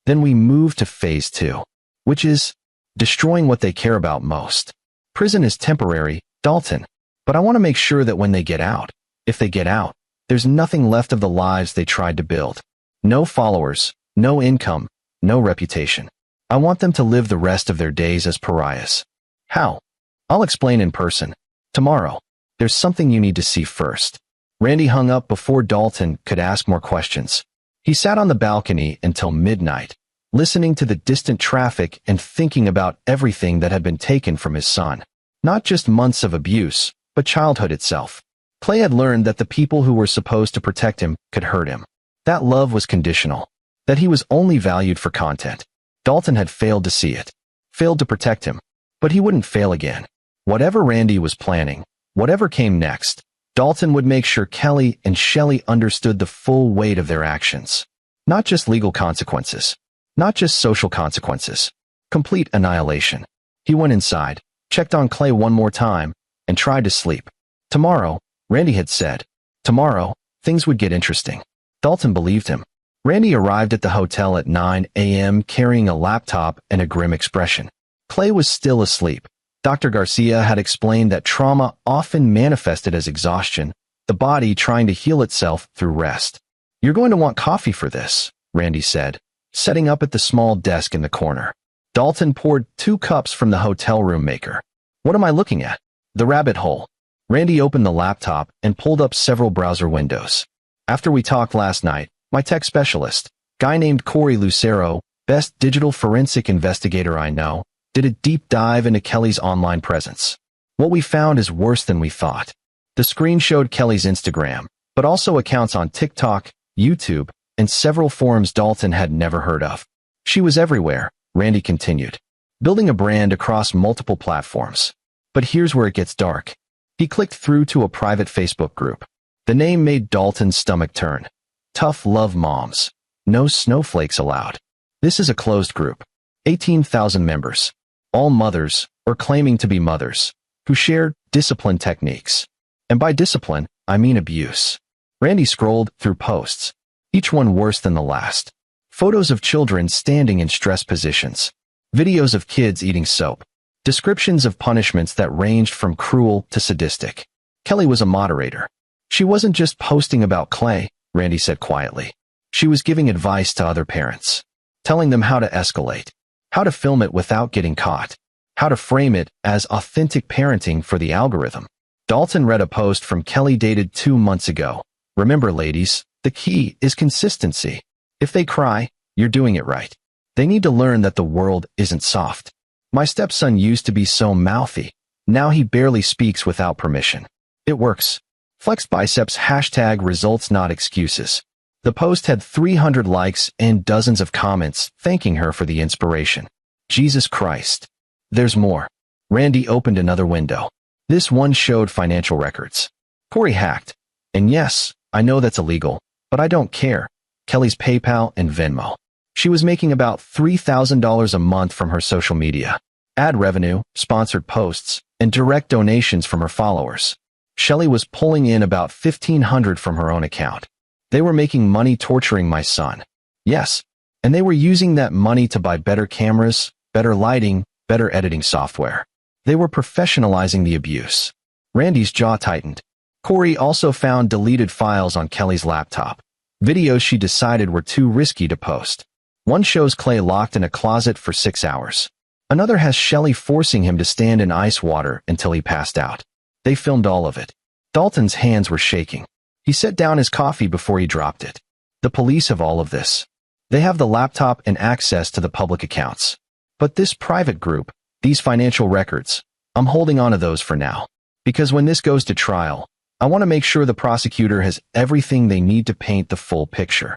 Then we move to phase 2, which is destroying what they care about most. Prison is temporary, Dalton, but I want to make sure that when they get out, if they get out, there's nothing left of the lives they tried to build. No followers, no income, no reputation. I want them to live the rest of their days as pariahs. How? I'll explain in person. Tomorrow. There's something you need to see first. Randy hung up before Dalton could ask more questions. He sat on the balcony until midnight, listening to the distant traffic and thinking about everything that had been taken from his son. Not just months of abuse, but childhood itself. Clay had learned that the people who were supposed to protect him could hurt him. That love was conditional. That he was only valued for content. Dalton had failed to see it. Failed to protect him. But he wouldn't fail again. Whatever Randy was planning, whatever came next, Dalton would make sure Kelly and Shelley understood the full weight of their actions. Not just legal consequences. Not just social consequences. Complete annihilation. He went inside, checked on Clay one more time, and tried to sleep. Tomorrow, Randy had said. Tomorrow, things would get interesting. Dalton believed him. Randy arrived at the hotel at 9 a.m. carrying a laptop and a grim expression. Clay was still asleep. Dr. Garcia had explained that trauma often manifested as exhaustion, the body trying to heal itself through rest. "You're going to want coffee for this," Randy said, setting up at the small desk in the corner. Dalton poured 2 cups from the hotel room maker. "What am I looking at?" "The rabbit hole." Randy opened the laptop and pulled up several browser windows. "After we talked last night, my tech specialist, guy named Corey Lucero, best digital forensic investigator I know, did a deep dive into Kelly's online presence. What we found is worse than we thought." The screen showed Kelly's Instagram, but also accounts on TikTok, YouTube, and several forums Dalton had never heard of. "She was everywhere," Randy continued, "building a brand across multiple platforms. But here's where it gets dark." He clicked through to a private Facebook group. The name made Dalton's stomach turn. Tough Love Moms. No snowflakes allowed. This is a closed group. 18,000 members. All mothers, or claiming to be mothers, who shared discipline techniques. And by discipline, I mean abuse. Randy scrolled through posts, each one worse than the last. Photos of children standing in stress positions. Videos of kids eating soap. Descriptions of punishments that ranged from cruel to sadistic. Kelly was a moderator. She wasn't just posting about Clay, Randy said quietly. She was giving advice to other parents. Telling them how to escalate. How to film it without getting caught. How to frame it as authentic parenting for the algorithm. Dalton read a post from Kelly dated 2 months ago. "Remember, ladies, the key is consistency. If they cry, you're doing it right. They need to learn that the world isn't soft. My stepson used to be so mouthy. Now he barely speaks without permission. It works. Flex biceps # results not excuses." The post had 300 likes and dozens of comments thanking her for the inspiration. Jesus Christ. There's more. Randy opened another window. This one showed financial records. Corey hacked. And yes, I know that's illegal, but I don't care. Kelly's PayPal and Venmo. She was making about $3,000 a month from her social media. Ad revenue, sponsored posts, and direct donations from her followers. Shelley was pulling in about $1,500 from her own account. They were making money torturing my son. Yes, and they were using that money to buy better cameras, better lighting, better editing software. They were professionalizing the abuse. Randy's jaw tightened. Corey also found deleted files on Kelly's laptop. Videos she decided were too risky to post. One shows Clay locked in a closet for 6 hours. Another has Shelley forcing him to stand in ice water until he passed out. They filmed all of it. Dalton's hands were shaking. He set down his coffee before he dropped it. The police have all of this. They have the laptop and access to the public accounts. But this private group, these financial records, I'm holding on to those for now. Because when this goes to trial, I want to make sure the prosecutor has everything they need to paint the full picture.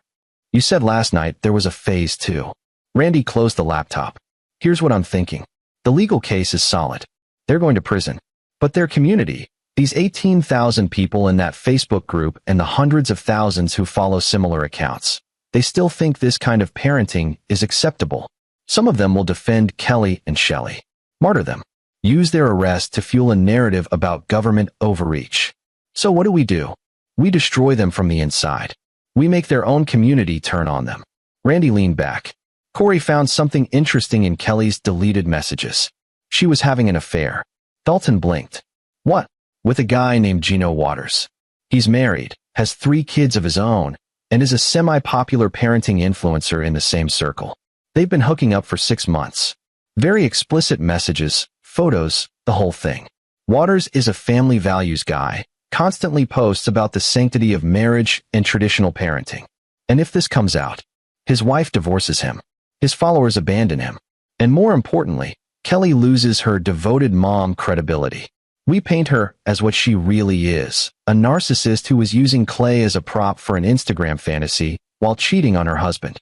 You said last night there was a phase 2. Randy closed the laptop. Here's what I'm thinking. The legal case is solid. They're going to prison. But their community, these 18,000 people in that Facebook group and the hundreds of thousands who follow similar accounts, they still think this kind of parenting is acceptable. Some of them will defend Kelly and Shelley. Martyr them. Use their arrest to fuel a narrative about government overreach. So what do? We destroy them from the inside. We make their own community turn on them. Randy leaned back. Corey found something interesting in Kelly's deleted messages. She was having an affair. Dalton blinked. What? With a guy named Gino Waters. He's married, has 3 kids of his own, and is a semi-popular parenting influencer in the same circle. They've been hooking up for 6 months. Very explicit messages, photos, the whole thing. Waters is a family values guy, constantly posts about the sanctity of marriage and traditional parenting. And if this comes out, his wife divorces him. His followers abandon him. And more importantly, Kelly loses her devoted mom credibility. We paint her as what she really is, a narcissist who was using Clay as a prop for an Instagram fantasy while cheating on her husband.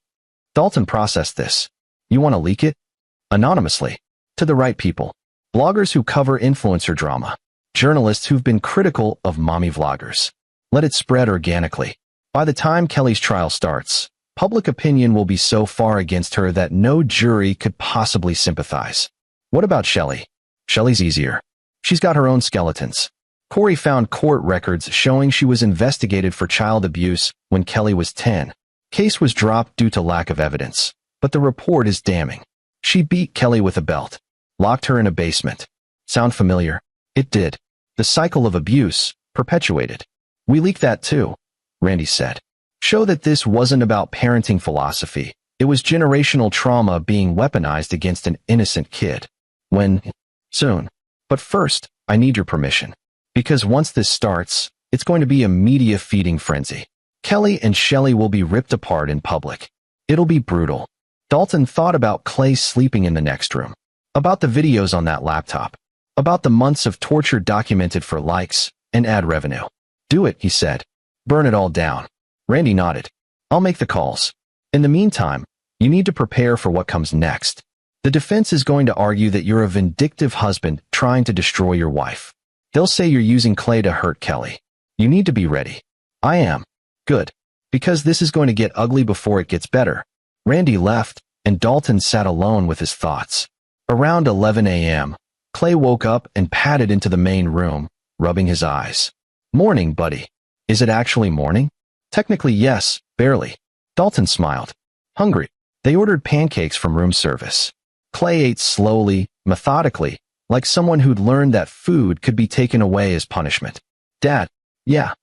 Dalton processed this. You want to leak it? Anonymously. To the right people. Bloggers who cover influencer drama. Journalists who've been critical of mommy vloggers. Let it spread organically. By the time Kelly's trial starts, public opinion will be so far against her that no jury could possibly sympathize. What about Shelley? Shelley's easier. She's got her own skeletons. Corey found court records showing she was investigated for child abuse when Kelly was 10. Case was dropped due to lack of evidence, but the report is damning. She beat Kelly with a belt, locked her in a basement. Sound familiar? It did. The cycle of abuse, perpetuated. We leaked that too, Randy said. Show that this wasn't about parenting philosophy. It was generational trauma being weaponized against an innocent kid. When? Soon. But first, I need your permission. Because once this starts, it's going to be a media feeding frenzy. Kelly and Shelley will be ripped apart in public. It'll be brutal. Dalton thought about Clay sleeping in the next room. About the videos on that laptop. About the months of torture documented for likes and ad revenue. Do it, he said. Burn it all down. Randy nodded. I'll make the calls. In the meantime, you need to prepare for what comes next. The defense is going to argue that you're a vindictive husband trying to destroy your wife. They'll say you're using Clay to hurt Kelly. You need to be ready. I am. Good. Because this is going to get ugly before it gets better. Randy left, and Dalton sat alone with his thoughts. Around 11 a.m., Clay woke up and padded into the main room, rubbing his eyes. Morning, buddy. Is it actually morning? Technically, yes, barely. Dalton smiled. Hungry. They ordered pancakes from room service. Clay ate slowly, methodically, like someone who'd learned that food could be taken away as punishment. Dad. Yeah.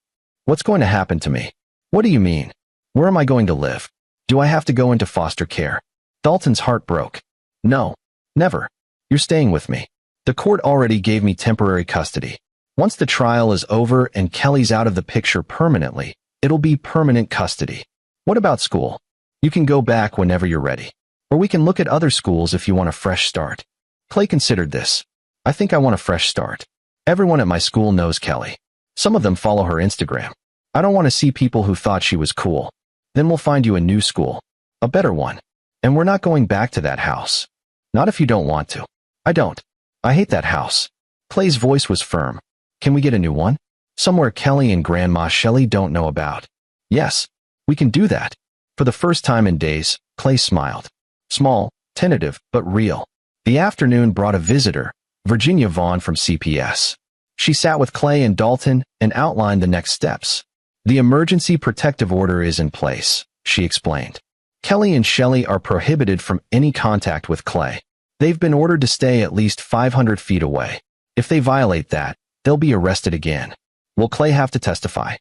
What's going to happen to me? What do you mean? Where am I going to live? Do I have to go into foster care? Dalton's heart broke. No. Never. You're staying with me. The court already gave me temporary custody. Once the trial is over and Kelly's out of the picture permanently, it'll be permanent custody. What about school? You can go back whenever you're ready. Or we can look at other schools if you want a fresh start. Clay considered this. I think I want a fresh start. Everyone at my school knows Kelly. Some of them follow her Instagram. I don't want to see people who thought she was cool. Then we'll find you a new school. A better one. And we're not going back to that house. Not if you don't want to. I don't. I hate that house. Clay's voice was firm. Can we get a new one? Somewhere Kelly and Grandma Shelley don't know about. Yes, we can do that. For the first time in days, Clay smiled. Small, tentative, but real. The afternoon brought a visitor, Virginia Vaughn from CPS. She sat with Clay and Dalton and outlined the next steps. The emergency protective order is in place, she explained. Kelly and Shelley are prohibited from any contact with Clay. They've been ordered to stay at least 500 feet away. If they violate that, they'll be arrested again. Will Clay have to testify?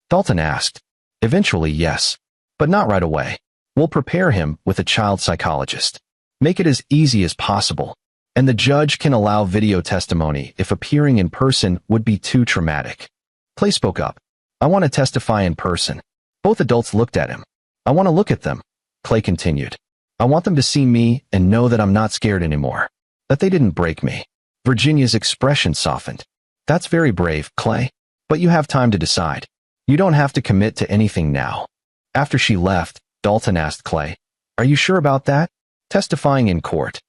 Dalton asked. Eventually, yes. But not right away. We'll prepare him with a child psychologist. Make it as easy as possible. And the judge can allow video testimony if appearing in person would be too traumatic. Clay spoke up. I want to testify in person. Both adults looked at him. I want to look at them. Clay continued. I want them to see me and know that I'm not scared anymore. That they didn't break me. Virginia's expression softened. That's very brave, Clay. But you have time to decide. You don't have to commit to anything now. After she left, Dalton asked Clay, Are you sure about that? Testifying in court.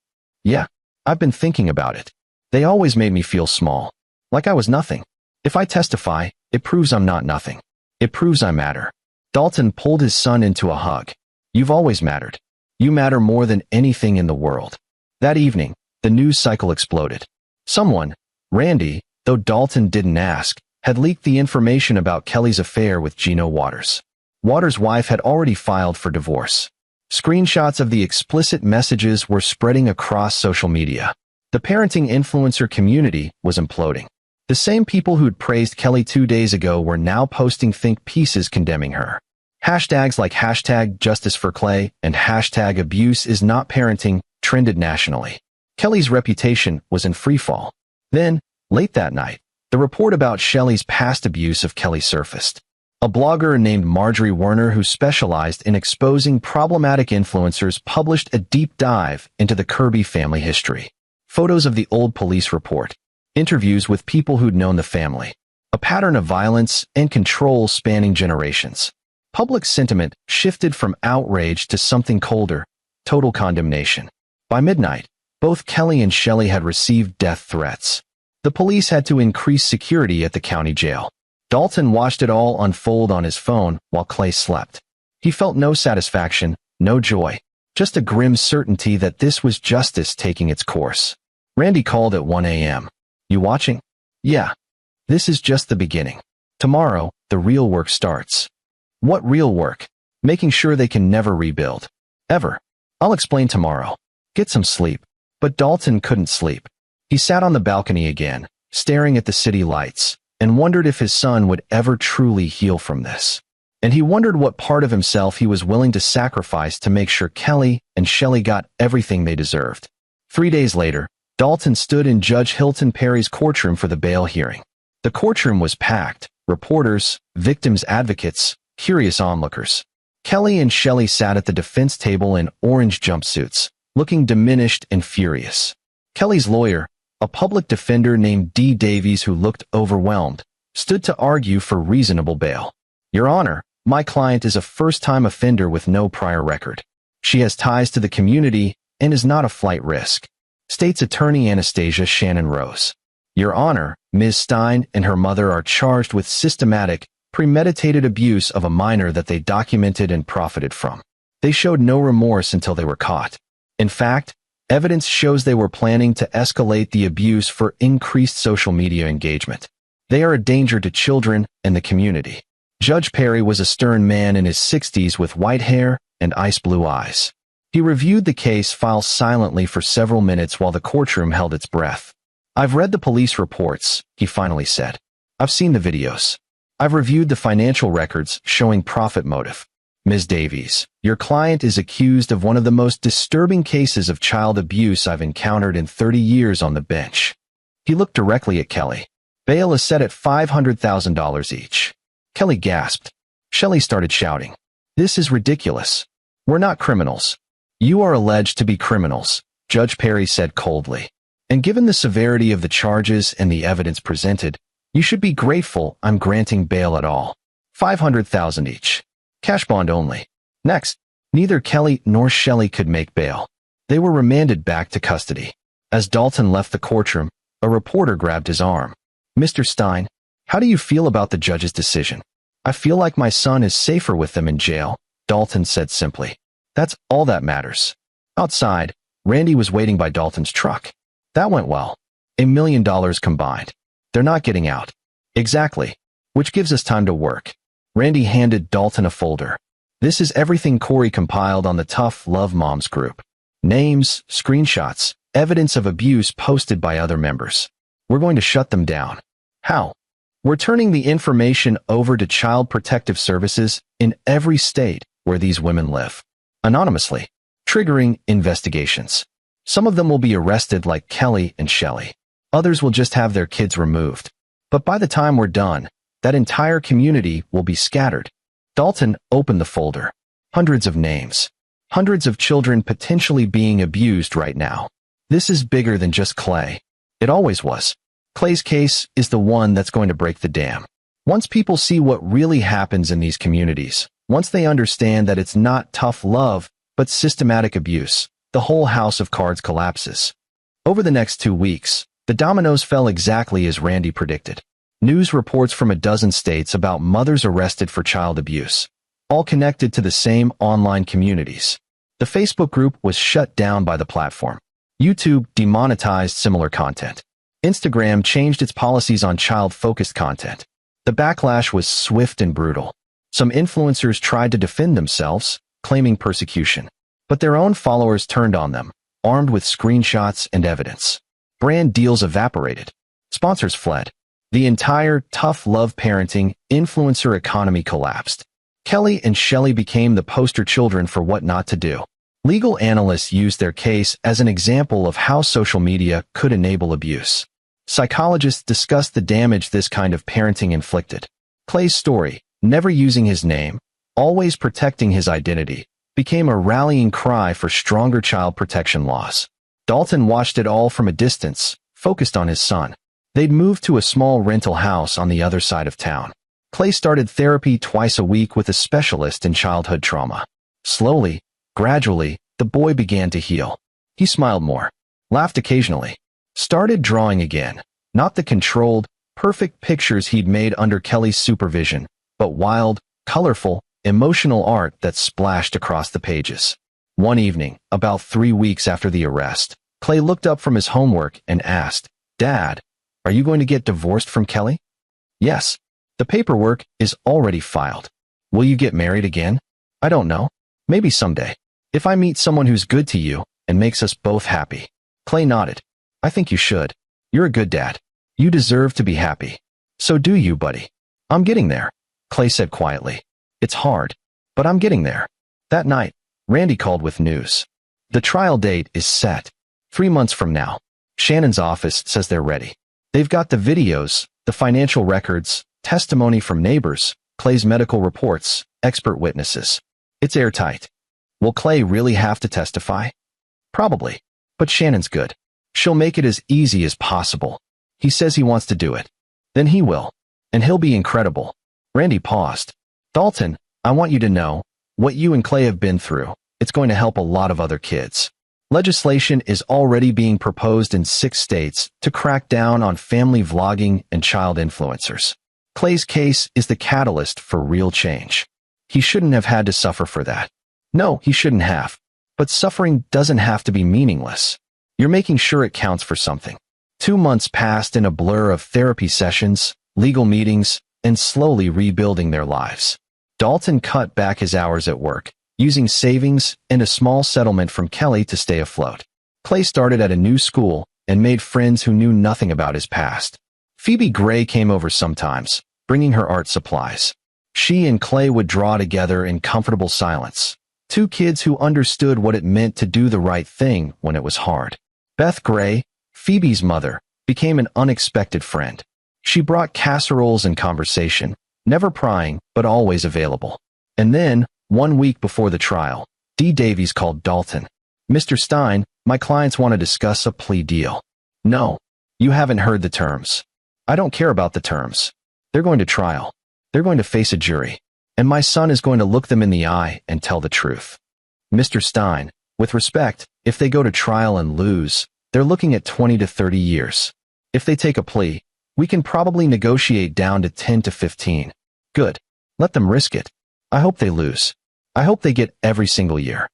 Yeah, I've been thinking about it. They always made me feel small. Like I was nothing. If I testify, it proves I'm not nothing. It proves I matter. Dalton pulled his son into a hug. You've always mattered. You matter more than anything in the world. That evening, the news cycle exploded. Someone, Randy, though Dalton didn't ask, had leaked the information about Kelly's affair with Gino Waters. Waters' wife had already filed for divorce. Screenshots of the explicit messages were spreading across social media. The parenting influencer community was imploding. The same people who'd praised Kelly 2 days ago were now posting think pieces condemning her. Hashtags like #JusticeForClay and #AbuseIsNotParenting trended nationally. Kelly's reputation was in freefall. Then, late that night, the report about Shelley's past abuse of Kelly surfaced. A blogger named Marjorie Werner, who specialized in exposing problematic influencers, published a deep dive into the Kirby family history. Photos of the old police report, interviews with people who'd known the family, a pattern of violence and control spanning generations. Public sentiment shifted from outrage to something colder, total condemnation. By midnight, both Kelly and Shelley had received death threats. The police had to increase security at the county jail. Dalton watched it all unfold on his phone while Clay slept. He felt no satisfaction, no joy, just a grim certainty that this was justice taking its course. Randy called at 1 a.m. "You watching?" "Yeah. This is just the beginning. Tomorrow, the real work starts." "What real work?" "Making sure they can never rebuild. Ever. I'll explain tomorrow. Get some sleep." But Dalton couldn't sleep. He sat on the balcony again, staring at the city lights, and wondered if his son would ever truly heal from this. And he wondered what part of himself he was willing to sacrifice to make sure Kelly and Shelley got everything they deserved. 3 days later, Dalton stood in Judge Hilton Perry's courtroom for the bail hearing. The courtroom was packed, reporters, victims' advocates, curious onlookers. Kelly and Shelley sat at the defense table in orange jumpsuits, looking diminished and furious. Kelly's lawyer, a public defender named D. Davies, who looked overwhelmed, stood to argue for reasonable bail. "Your Honor, my client is a first-time offender with no prior record. She has ties to the community and is not a flight risk," State's Attorney Anastasia Shannon Rose. "Your Honor, Ms. Stein and her mother are charged with systematic, premeditated abuse of a minor that they documented and profited from. They showed no remorse until they were caught. In fact, evidence shows they were planning to escalate the abuse for increased social media engagement. They are a danger to children and the community." Judge Perry was a stern man in his 60s with white hair and ice blue eyes. He reviewed the case file silently for several minutes while the courtroom held its breath. "I've read the police reports," he finally said. "I've seen the videos. I've reviewed the financial records showing profit motive. Ms. Davies, your client is accused of one of the most disturbing cases of child abuse I've encountered in 30 years on the bench." He looked directly at Kelly. "Bail is set at $500,000 each." Kelly gasped. Shelley started shouting. "This is ridiculous. We're not criminals." "You are alleged to be criminals," Judge Perry said coldly. "And given the severity of the charges and the evidence presented, you should be grateful I'm granting bail at all. $500,000 each. Cash bond only." Next, neither Kelly nor Shelley could make bail. They were remanded back to custody. As Dalton left the courtroom, a reporter grabbed his arm. "Mr. Stein, how do you feel about the judge's decision?" "I feel like my son is safer with them in jail," Dalton said simply. "That's all that matters." Outside, Randy was waiting by Dalton's truck. "That went well. $1 million combined. They're not getting out." "Exactly. Which gives us time to work." Randy handed Dalton a folder. "This is everything Corey compiled on the Tough Love Moms group. Names, screenshots, evidence of abuse posted by other members. We're going to shut them down." "How?" "We're turning the information over to Child Protective Services in every state where these women live, anonymously, triggering investigations. Some of them will be arrested like Kelly and Shelley. Others will just have their kids removed. But by the time we're done, that entire community will be scattered." Dalton opened the folder. Hundreds of names. Hundreds of children potentially being abused right now. This is bigger than just Clay. It always was. Clay's case is the one that's going to break the dam. Once people see what really happens in these communities, once they understand that it's not tough love, but systematic abuse, the whole house of cards collapses. Over the next 2 weeks, the dominoes fell exactly as Randy predicted. News reports from a dozen states about mothers arrested for child abuse, all connected to the same online communities. The Facebook group was shut down by the platform. YouTube demonetized similar content. Instagram changed its policies on child-focused content. The backlash was swift and brutal. Some influencers tried to defend themselves, claiming persecution, but their own followers turned on them, armed with screenshots and evidence. Brand deals evaporated. Sponsors fled. The entire tough love parenting influencer economy collapsed. Kelly and Shelley became the poster children for what not to do. Legal analysts used their case as an example of how social media could enable abuse. Psychologists discussed the damage this kind of parenting inflicted. Clay's story, never using his name, always protecting his identity, became a rallying cry for stronger child protection laws. Dalton watched it all from a distance, focused on his son. They'd moved to a small rental house on the other side of town. Clay started therapy twice a week with a specialist in childhood trauma. Slowly, gradually, the boy began to heal. He smiled more, laughed occasionally, started drawing again, not the controlled, perfect pictures he'd made under Kelly's supervision, but wild, colorful, emotional art that splashed across the pages. One evening, about 3 weeks after the arrest, Clay looked up from his homework and asked, "Dad, are you going to get divorced from Kelly?" "Yes. The paperwork is already filed." "Will you get married again?" "I don't know. Maybe someday. If I meet someone who's good to you and makes us both happy." Clay nodded. "I think you should. You're a good dad. You deserve to be happy." "So do you, buddy." "I'm getting there," Clay said quietly. "It's hard, but I'm getting there." That night, Randy called with news. The trial date is set. 3 months from now. Shannon's office says they're ready. They've got the videos, the financial records, testimony from neighbors, Clay's medical reports, expert witnesses. It's airtight. Will Clay really have to testify? Probably. But Shannon's good. She'll make it as easy as possible. He says he wants to do it. Then he will. And he'll be incredible. Randy paused. "Dalton, I want you to know, what you and Clay have been through, it's going to help a lot of other kids." Legislation is already being proposed in 6 states to crack down on family vlogging and child influencers. Clay's case is the catalyst for real change. He shouldn't have had to suffer for that. No, he shouldn't have. But suffering doesn't have to be meaningless. You're making sure it counts for something. 2 months passed in a blur of therapy sessions, legal meetings, and slowly rebuilding their lives. Dalton cut back his hours at work, using savings and a small settlement from Kelly to stay afloat. Clay started at a new school and made friends who knew nothing about his past. Phoebe Gray came over sometimes, bringing her art supplies. She and Clay would draw together in comfortable silence. 2 kids who understood what it meant to do the right thing when it was hard. Beth Gray, Phoebe's mother, became an unexpected friend. She brought casseroles and conversation, never prying, but always available. And then, 1 week before the trial, Dee Davies called Dalton. "Mr. Stein, my clients want to discuss a plea deal." "No, you haven't heard the terms." "I don't care about the terms. They're going to trial. They're going to face a jury. And my son is going to look them in the eye and tell the truth." "Mr. Stein, with respect, if they go to trial and lose, they're looking at 20 to 30 years. If they take a plea, we can probably negotiate down to 10 to 15. Good. Let them risk it. I hope they lose. I hope they get every single year."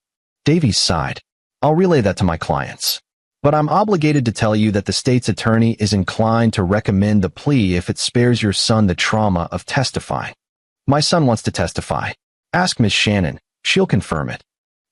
Davies sighed. "I'll relay that to my clients. But I'm obligated to tell you that the state's attorney is inclined to recommend the plea if it spares your son the trauma of testifying." "My son wants to testify. Ask Miss Shannon. She'll confirm it."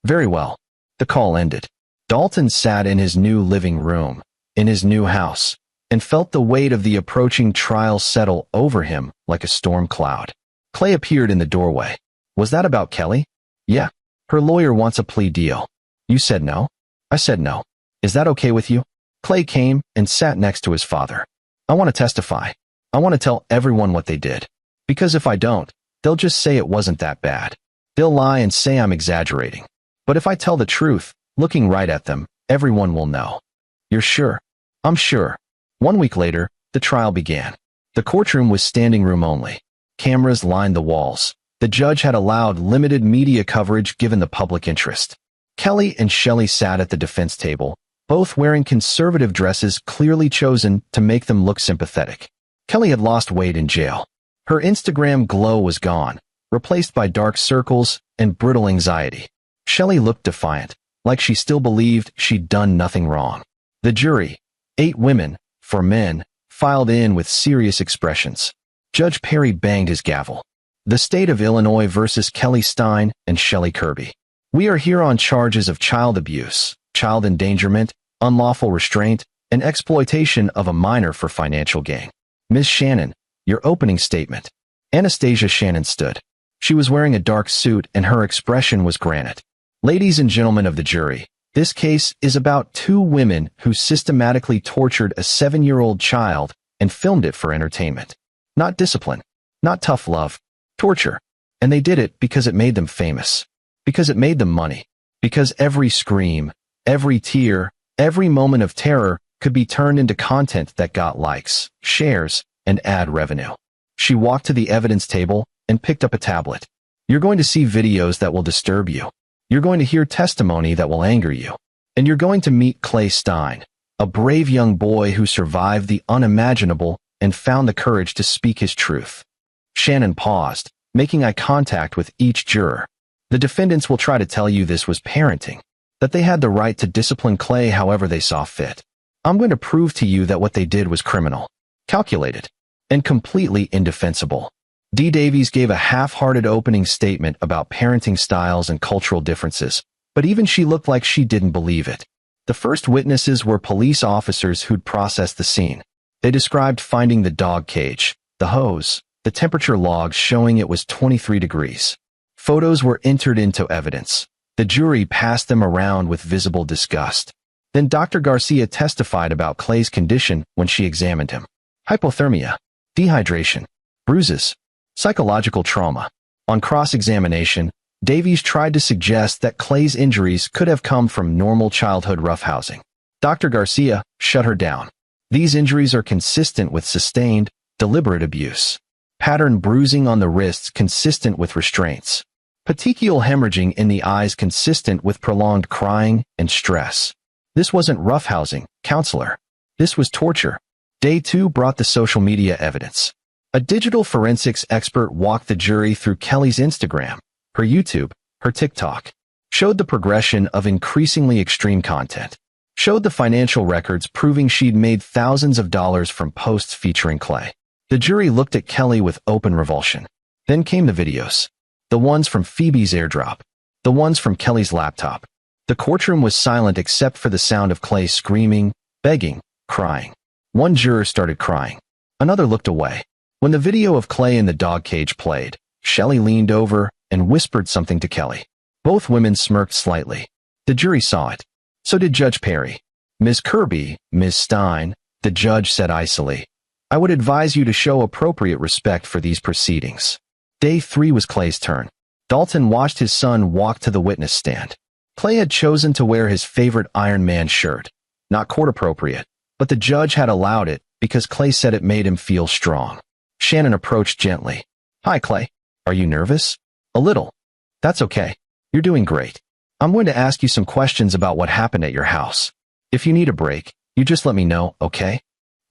"Very well." The call ended. Dalton sat in his new living room, in his new house, and felt the weight of the approaching trial settle over him like a storm cloud. Clay appeared in the doorway. "Was that about Kelly?" "Yeah. Her lawyer wants a plea deal." "You said no?" "I said no. Is that okay with you?" Clay came and sat next to his father. "I want to testify. I want to tell everyone what they did. Because if I don't, they'll just say it wasn't that bad. They'll lie and say I'm exaggerating. But if I tell the truth, looking right at them, everyone will know." "You're sure?" "I'm sure." 1 week later, the trial began. The courtroom was standing room only. Cameras lined the walls. The judge had allowed limited media coverage given the public interest. Kelly and Shelley sat at the defense table, both wearing conservative dresses clearly chosen to make them look sympathetic. Kelly had lost weight in jail. Her Instagram glow was gone, replaced by dark circles and brittle anxiety. Shelley looked defiant, like she still believed she'd done nothing wrong. The jury, 8 women, 4 men, filed in with serious expressions. Judge Perry banged his gavel. "The state of Illinois versus Kelly Stein and Shelley Kirby. We are here on charges of child abuse, child endangerment, unlawful restraint, and exploitation of a minor for financial gain. Ms. Shannon, your opening statement." Anastasia Shannon stood. She was wearing a dark suit and her expression was granite. "Ladies and gentlemen of the jury, this case is about 2 women who systematically tortured a 7-year-old child and filmed it for entertainment. Not discipline, not tough love, Torture. And they did it because it made them famous. Because it made them money. Because every scream, every tear, every moment of terror could be turned into content that got likes, shares, and ad revenue. She walked to the evidence table and picked up a tablet. You're going to see videos that will disturb you. You're going to hear testimony that will anger you. And you're going to meet Clay Stein, a brave young boy who survived the unimaginable and found the courage to speak his truth. Shannon paused, making eye contact with each juror. The defendants will try to tell you this was parenting, that they had the right to discipline Clay however they saw fit. I'm going to prove to you that what they did was criminal, calculated, and completely indefensible. Dee Davies gave a half-hearted opening statement about parenting styles and cultural differences, but even she looked like she didn't believe it. The first witnesses were police officers who'd processed the scene. They described finding the dog cage, the hose, the temperature logs showing it was 23 degrees. Photos were entered into evidence. The jury passed them around with visible disgust. Then Dr. Garcia testified about Clay's condition when she examined him. Hypothermia, dehydration, bruises, psychological trauma. On cross-examination, Davies tried to suggest that Clay's injuries could have come from normal childhood roughhousing. Dr. Garcia shut her down. These injuries are consistent with sustained, deliberate abuse. Pattern bruising on the wrists consistent with restraints. Petechial hemorrhaging in the eyes consistent with prolonged crying and stress. This wasn't roughhousing, counselor. This was torture. Day 2 brought the social media evidence. A digital forensics expert walked the jury through Kelly's Instagram, her YouTube, her TikTok, showed the progression of increasingly extreme content, showed the financial records proving she'd made thousands of dollars from posts featuring Clay. The jury looked at Kelly with open revulsion. Then came the videos. The ones from Phoebe's airdrop. The ones from Kelly's laptop. The courtroom was silent except for the sound of Clay screaming, begging, crying. One juror started crying. Another looked away. When the video of Clay in the dog cage played, Shelley leaned over and whispered something to Kelly. Both women smirked slightly. The jury saw it. So did Judge Perry. Ms. Kirby, Ms. Stein, the judge said icily, I would advise you to show appropriate respect for these proceedings. Day 3 was Clay's turn. Dalton watched his son walk to the witness stand. Clay had chosen to wear his favorite Iron Man shirt. Not court appropriate, but the judge had allowed it because Clay said it made him feel strong. Shannon approached gently. Hi, Clay. Are you nervous? A little. That's okay. You're doing great. I'm going to ask you some questions about what happened at your house. If you need a break, you just let me know, okay?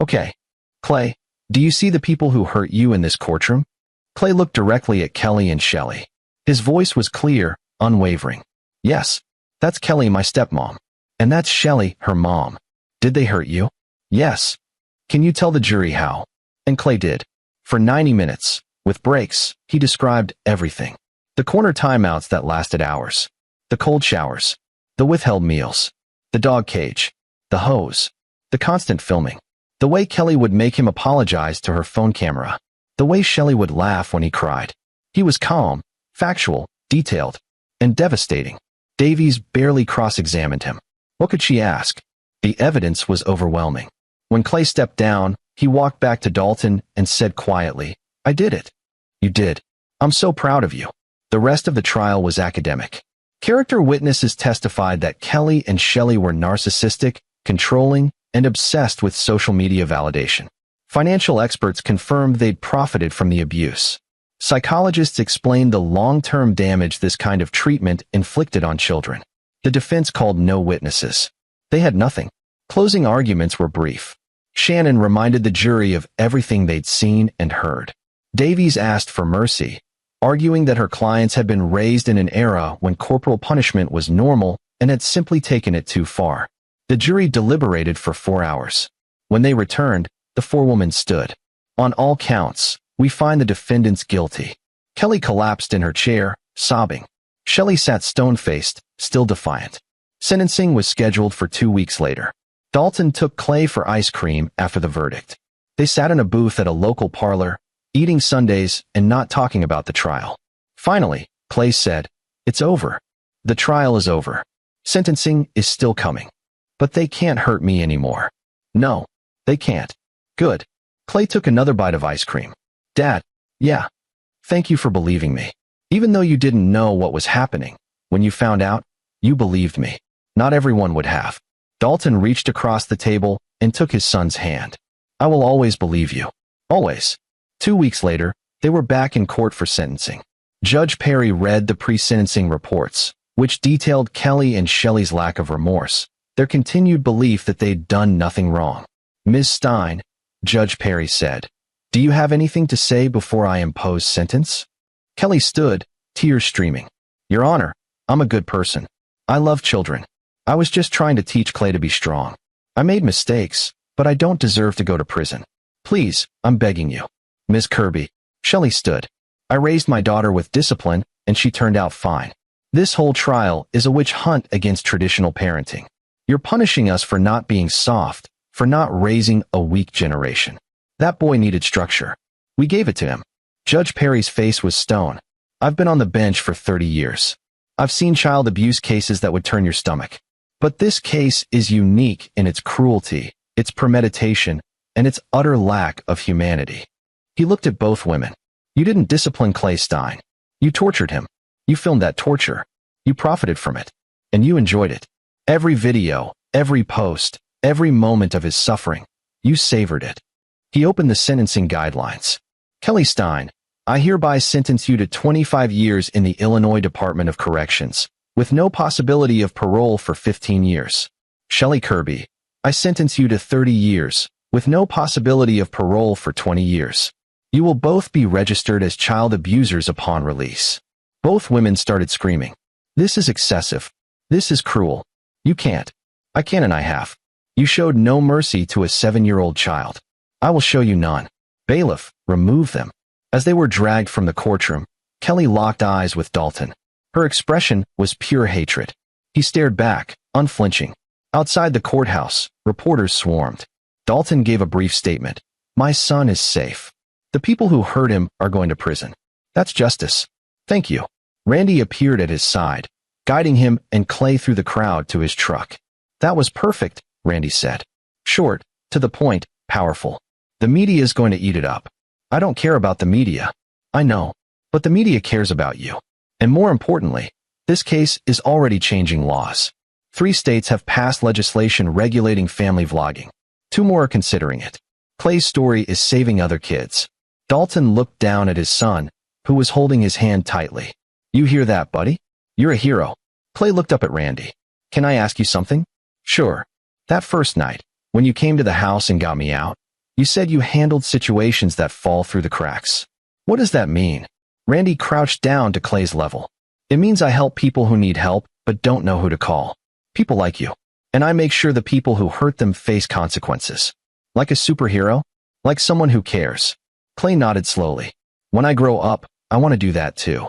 Okay. Clay, do you see the people who hurt you in this courtroom? Clay looked directly at Kelly and Shelley. His voice was clear, unwavering. Yes, that's Kelly, my stepmom. And that's Shelley, her mom. Did they hurt you? Yes. Can you tell the jury how? And Clay did. For 90 minutes, with breaks, he described everything. The corner timeouts that lasted hours. The cold showers. The withheld meals. The dog cage. The hose. The constant filming. The way Kelly would make him apologize to her phone camera. The way Shelley would laugh when he cried. He was calm, factual, detailed, and devastating. Davies barely cross-examined him. What could she ask? The evidence was overwhelming. When Clay stepped down, he walked back to Dalton and said quietly, I did it. You did. I'm so proud of you. The rest of the trial was academic. Character witnesses testified that Kelly and Shelley were narcissistic, controlling, and obsessed with social media validation. Financial experts confirmed they'd profited from the abuse. Psychologists explained the long-term damage this kind of treatment inflicted on children. The defense called no witnesses. They had nothing. Closing arguments were brief. Shannon reminded the jury of everything they'd seen and heard. Davies asked for mercy, arguing that her clients had been raised in an era when corporal punishment was normal and had simply taken it too far. The jury deliberated for 4 hours. When they returned, the forewoman stood. On all counts, we find the defendants guilty. Kelly collapsed in her chair, sobbing. Shelley sat stone-faced, still defiant. Sentencing was scheduled for 2 weeks later. Dalton took Clay for ice cream after the verdict. They sat in a booth at a local parlor, eating sundaes and not talking about the trial. Finally, Clay said, It's over. The trial is over. Sentencing is still coming. But they can't hurt me anymore. No, they can't. Good. Clay took another bite of ice cream. Dad, yeah. Thank you for believing me. Even though you didn't know what was happening, when you found out, you believed me. Not everyone would have. Dalton reached across the table and took his son's hand. I will always believe you. Always. 2 weeks later, they were back in court for sentencing. Judge Perry read the pre-sentencing reports, which detailed Kelly and Shelley's lack of remorse, their continued belief that they'd done nothing wrong. Ms. Stein, Judge Perry said, do you have anything to say before I impose sentence? Kelly stood, tears streaming. Your Honor, I'm a good person. I love children. I was just trying to teach Clay to be strong. I made mistakes, but I don't deserve to go to prison. Please, I'm begging you. Ms. Kirby, Shelley stood. I raised my daughter with discipline, and she turned out fine. This whole trial is a witch hunt against traditional parenting. You're punishing us for not being soft, for not raising a weak generation. That boy needed structure. We gave it to him. Judge Perry's face was stone. I've been on the bench for 30 years. I've seen child abuse cases that would turn your stomach. But this case is unique in its cruelty, its premeditation, and its utter lack of humanity. He looked at both women. You didn't discipline Clay Stein. You tortured him. You filmed that torture. You profited from it. And you enjoyed it. Every video, every post, every moment of his suffering, you savored it. He opened the sentencing guidelines. Kelly Stein, I hereby sentence you to 25 years in the Illinois Department of Corrections, with no possibility of parole for 15 years. Shelley Kirby, I sentence you to 30 years, with no possibility of parole for 20 years. You will both be registered as child abusers upon release. Both women started screaming. This is excessive. This is cruel. You can't. I can and I have. You showed no mercy to a 7-year-old child. I will show you none. Bailiff, remove them. As they were dragged from the courtroom, Kelly locked eyes with Dalton. Her expression was pure hatred. He stared back, unflinching. Outside the courthouse, reporters swarmed. Dalton gave a brief statement. My son is safe. The people who hurt him are going to prison. That's justice. Thank you. Randy appeared at his side, guiding him and Clay through the crowd to his truck. That was perfect, Randy said. Short, to the point, powerful. The media is going to eat it up. I don't care about the media. I know. But the media cares about you. And more importantly, this case is already changing laws. 3 states have passed legislation regulating family vlogging. 2 more are considering it. Clay's story is saving other kids. Dalton looked down at his son, who was holding his hand tightly. You hear that, buddy? You're a hero. Clay looked up at Randy. Can I ask you something? Sure. That first night, when you came to the house and got me out, you said you handled situations that fall through the cracks. What does that mean? Randy crouched down to Clay's level. It means I help people who need help but don't know who to call. People like you. And I make sure the people who hurt them face consequences. Like a superhero? Like someone who cares. Clay nodded slowly. When I grow up, I want to do that too.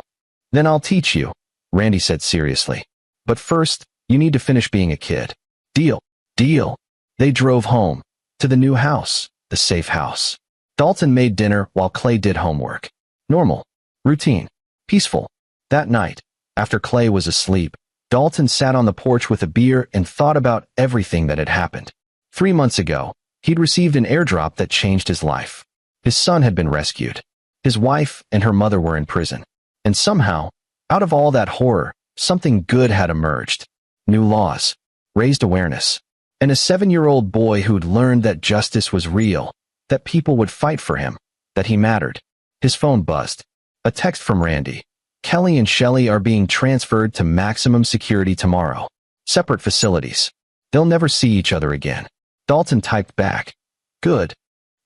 Then I'll teach you, Randy said seriously. But first, you need to finish being a kid. Deal. Deal. They drove home. To the new house. The safe house. Dalton made dinner while Clay did homework. Normal. Routine. Peaceful. That night, after Clay was asleep, Dalton sat on the porch with a beer and thought about everything that had happened. 3 months ago, he'd received an airdrop that changed his life. His son had been rescued. His wife and her mother were in prison. And somehow, out of all that horror, something good had emerged. New laws. Raised awareness. And a 7-year-old boy who'd learned that justice was real, that people would fight for him, that he mattered. His phone buzzed. A text from Randy. Kelly and Shelley are being transferred to maximum security tomorrow. Separate facilities. They'll never see each other again. Dalton typed back. Good.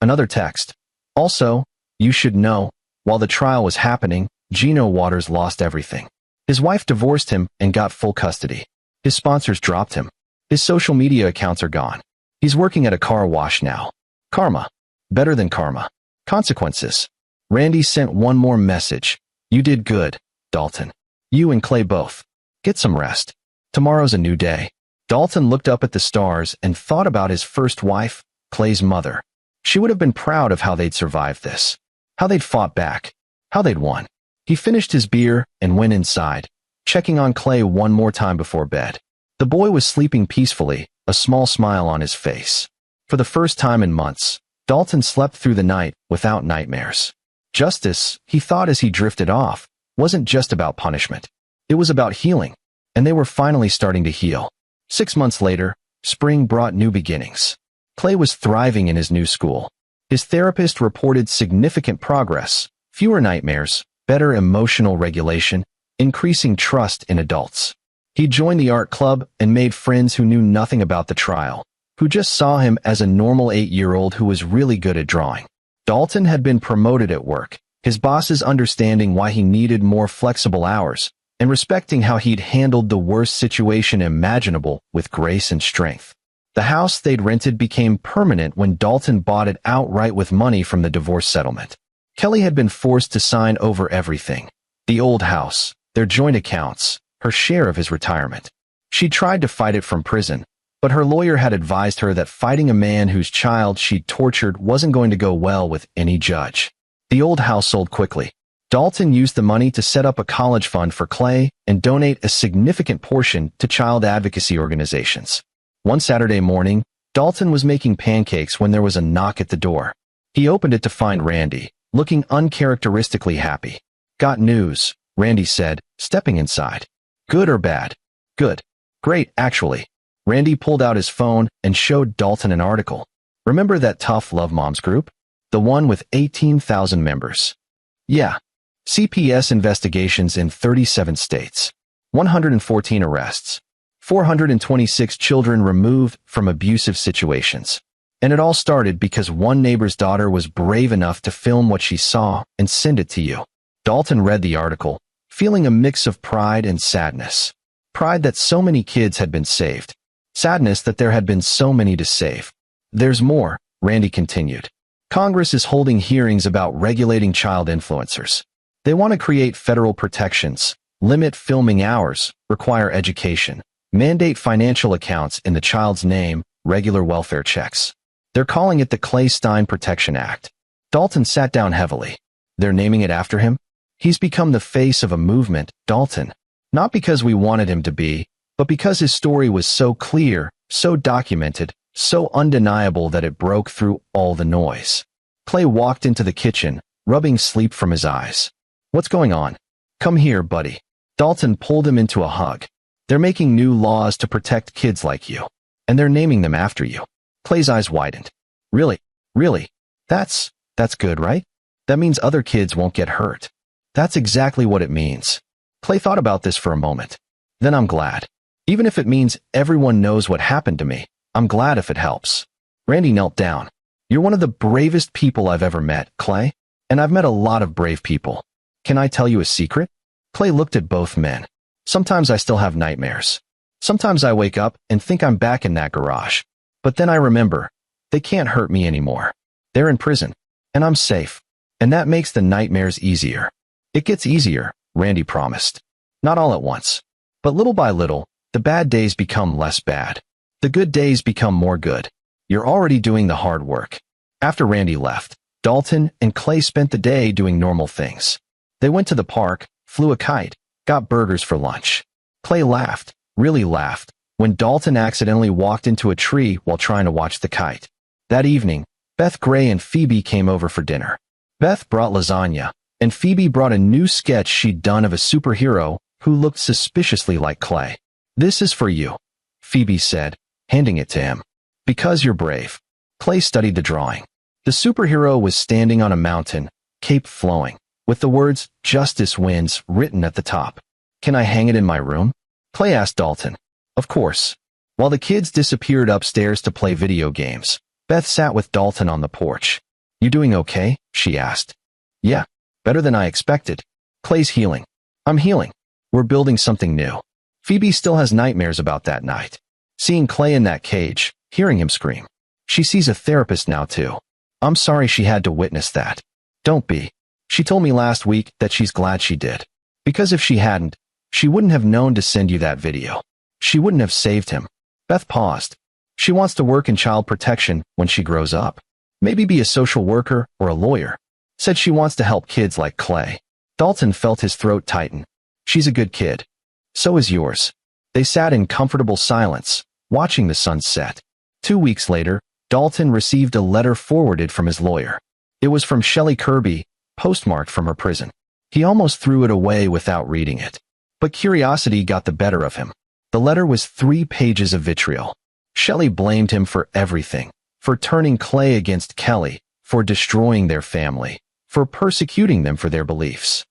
Another text. Also, you should know, while the trial was happening, Gino Waters lost everything. His wife divorced him and got full custody. His sponsors dropped him. His social media accounts are gone. He's working at a car wash now. Karma. Better than karma. Consequences. Randy sent one more message. You did good, Dalton. You and Clay both. Get some rest. Tomorrow's a new day. Dalton looked up at the stars and thought about his first wife, Clay's mother. She would have been proud of how they'd survived this. How they'd fought back. How they'd won. He finished his beer and went inside, checking on Clay one more time before bed. The boy was sleeping peacefully, a small smile on his face. For the first time in months, Dalton slept through the night without nightmares. Justice, he thought as he drifted off, wasn't just about punishment. It was about healing, and they were finally starting to heal. 6 months later, spring brought new beginnings. Clay was thriving in his new school. His therapist reported significant progress, fewer nightmares, better emotional regulation, increasing trust in adults. He joined the art club and made friends who knew nothing about the trial, who just saw him as a normal 8-year-old who was really good at drawing. Dalton had been promoted at work, his bosses understanding why he needed more flexible hours, and respecting how he'd handled the worst situation imaginable with grace and strength. The house they'd rented became permanent when Dalton bought it outright with money from the divorce settlement. Kelly had been forced to sign over everything. The old house, their joint accounts, her share of his retirement. She tried to fight it from prison, but her lawyer had advised her that fighting a man whose child she'd tortured wasn't going to go well with any judge. The old house sold quickly. Dalton used the money to set up a college fund for Clay and donate a significant portion to child advocacy organizations. One Saturday morning, Dalton was making pancakes when there was a knock at the door. He opened it to find Randy, looking uncharacteristically happy. "Got news," Randy said, stepping inside. "Good or bad?" "Good. Great, actually." Randy pulled out his phone and showed Dalton an article. "Remember that Tough Love Moms group? The one with 18,000 members?" "Yeah. CPS investigations in 37 states. 114 arrests. 426 children removed from abusive situations. And it all started because one neighbor's daughter was brave enough to film what she saw and send it to you." Dalton read the article, feeling a mix of pride and sadness. Pride that so many kids had been saved. Sadness that there had been so many to save. "There's more," Randy continued. "Congress is holding hearings about regulating child influencers. They want to create federal protections, limit filming hours, require education, mandate financial accounts in the child's name, regular welfare checks. They're calling it the Clay Stein Protection Act." Dalton sat down heavily. "They're naming it after him? He's become the face of a movement, Dalton. Not because we wanted him to be, but because his story was so clear, so documented, so undeniable that it broke through all the noise." Clay walked into the kitchen, rubbing sleep from his eyes. "What's going on?" "Come here, buddy." Dalton pulled him into a hug. "They're making new laws to protect kids like you. And they're naming them after you." Clay's eyes widened. "Really? Really? That's good, right? That means other kids won't get hurt." "That's exactly what it means." Clay thought about this for a moment. "Then I'm glad. Even if it means everyone knows what happened to me, I'm glad if it helps." Randy knelt down. "You're one of the bravest people I've ever met, Clay. And I've met a lot of brave people. Can I tell you a secret?" Clay looked at both men. "Sometimes I still have nightmares. Sometimes I wake up and think I'm back in that garage. But then I remember, they can't hurt me anymore. They're in prison, and I'm safe. And that makes the nightmares easier." "It gets easier," Randy promised. "Not all at once. But little by little, the bad days become less bad. The good days become more good. You're already doing the hard work." After Randy left, Dalton and Clay spent the day doing normal things. They went to the park, flew a kite, got burgers for lunch. Clay laughed, really laughed, when Dalton accidentally walked into a tree while trying to watch the kite. That evening, Beth Gray and Phoebe came over for dinner. Beth brought lasagna, and Phoebe brought a new sketch she'd done of a superhero who looked suspiciously like Clay. "This is for you," Phoebe said, handing it to him. "Because you're brave." Clay studied the drawing. The superhero was standing on a mountain, cape flowing, with the words, "Justice Wins," written at the top. "Can I hang it in my room?" Clay asked Dalton. "Of course." While the kids disappeared upstairs to play video games, Beth sat with Dalton on the porch. "You doing okay?" she asked. "Yeah, better than I expected." Clay's healing. "I'm healing. We're building something new." Phoebe still has nightmares about that night. Seeing Clay in that cage, hearing him scream. She sees a therapist now too. "I'm sorry she had to witness that." "Don't be. She told me last week that she's glad she did. Because if she hadn't, she wouldn't have known to send you that video. She wouldn't have saved him." Beth paused. "She wants to work in child protection when she grows up. Maybe be a social worker or a lawyer. Said she wants to help kids like Clay." Dalton felt his throat tighten. "She's a good kid. So is yours." They sat in comfortable silence, watching the sun set. 2 weeks later, Dalton received a letter forwarded from his lawyer. It was from Shelley Kirby, postmarked from her prison. He almost threw it away without reading it. But curiosity got the better of him. The letter was 3 pages of vitriol. Shelley blamed him for everything, for turning Clay against Kelly, for destroying their family, for persecuting them for their beliefs.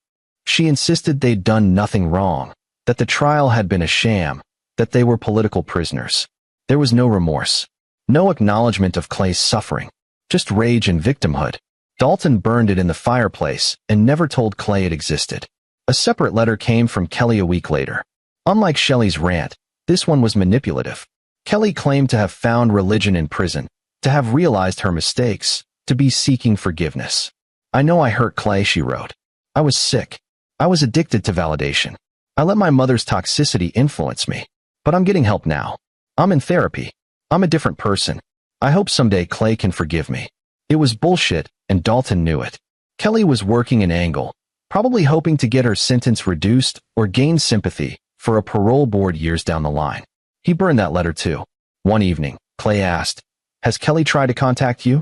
She insisted they'd done nothing wrong, that the trial had been a sham, that they were political prisoners. There was no remorse, no acknowledgement of Clay's suffering, just rage and victimhood. Dalton burned it in the fireplace and never told Clay it existed. A separate letter came from Kelly a week later. Unlike Shelley's rant, this one was manipulative. Kelly claimed to have found religion in prison, to have realized her mistakes, to be seeking forgiveness. "I know I hurt Clay," she wrote. "I was sick. I was addicted to validation. I let my mother's toxicity influence me. But I'm getting help now. I'm in therapy. I'm a different person. I hope someday Clay can forgive me." It was bullshit, and Dalton knew it. Kelly was working an angle, probably hoping to get her sentence reduced or gain sympathy for a parole board years down the line. He burned that letter too. One evening, Clay asked, "Has Kelly tried to contact you?"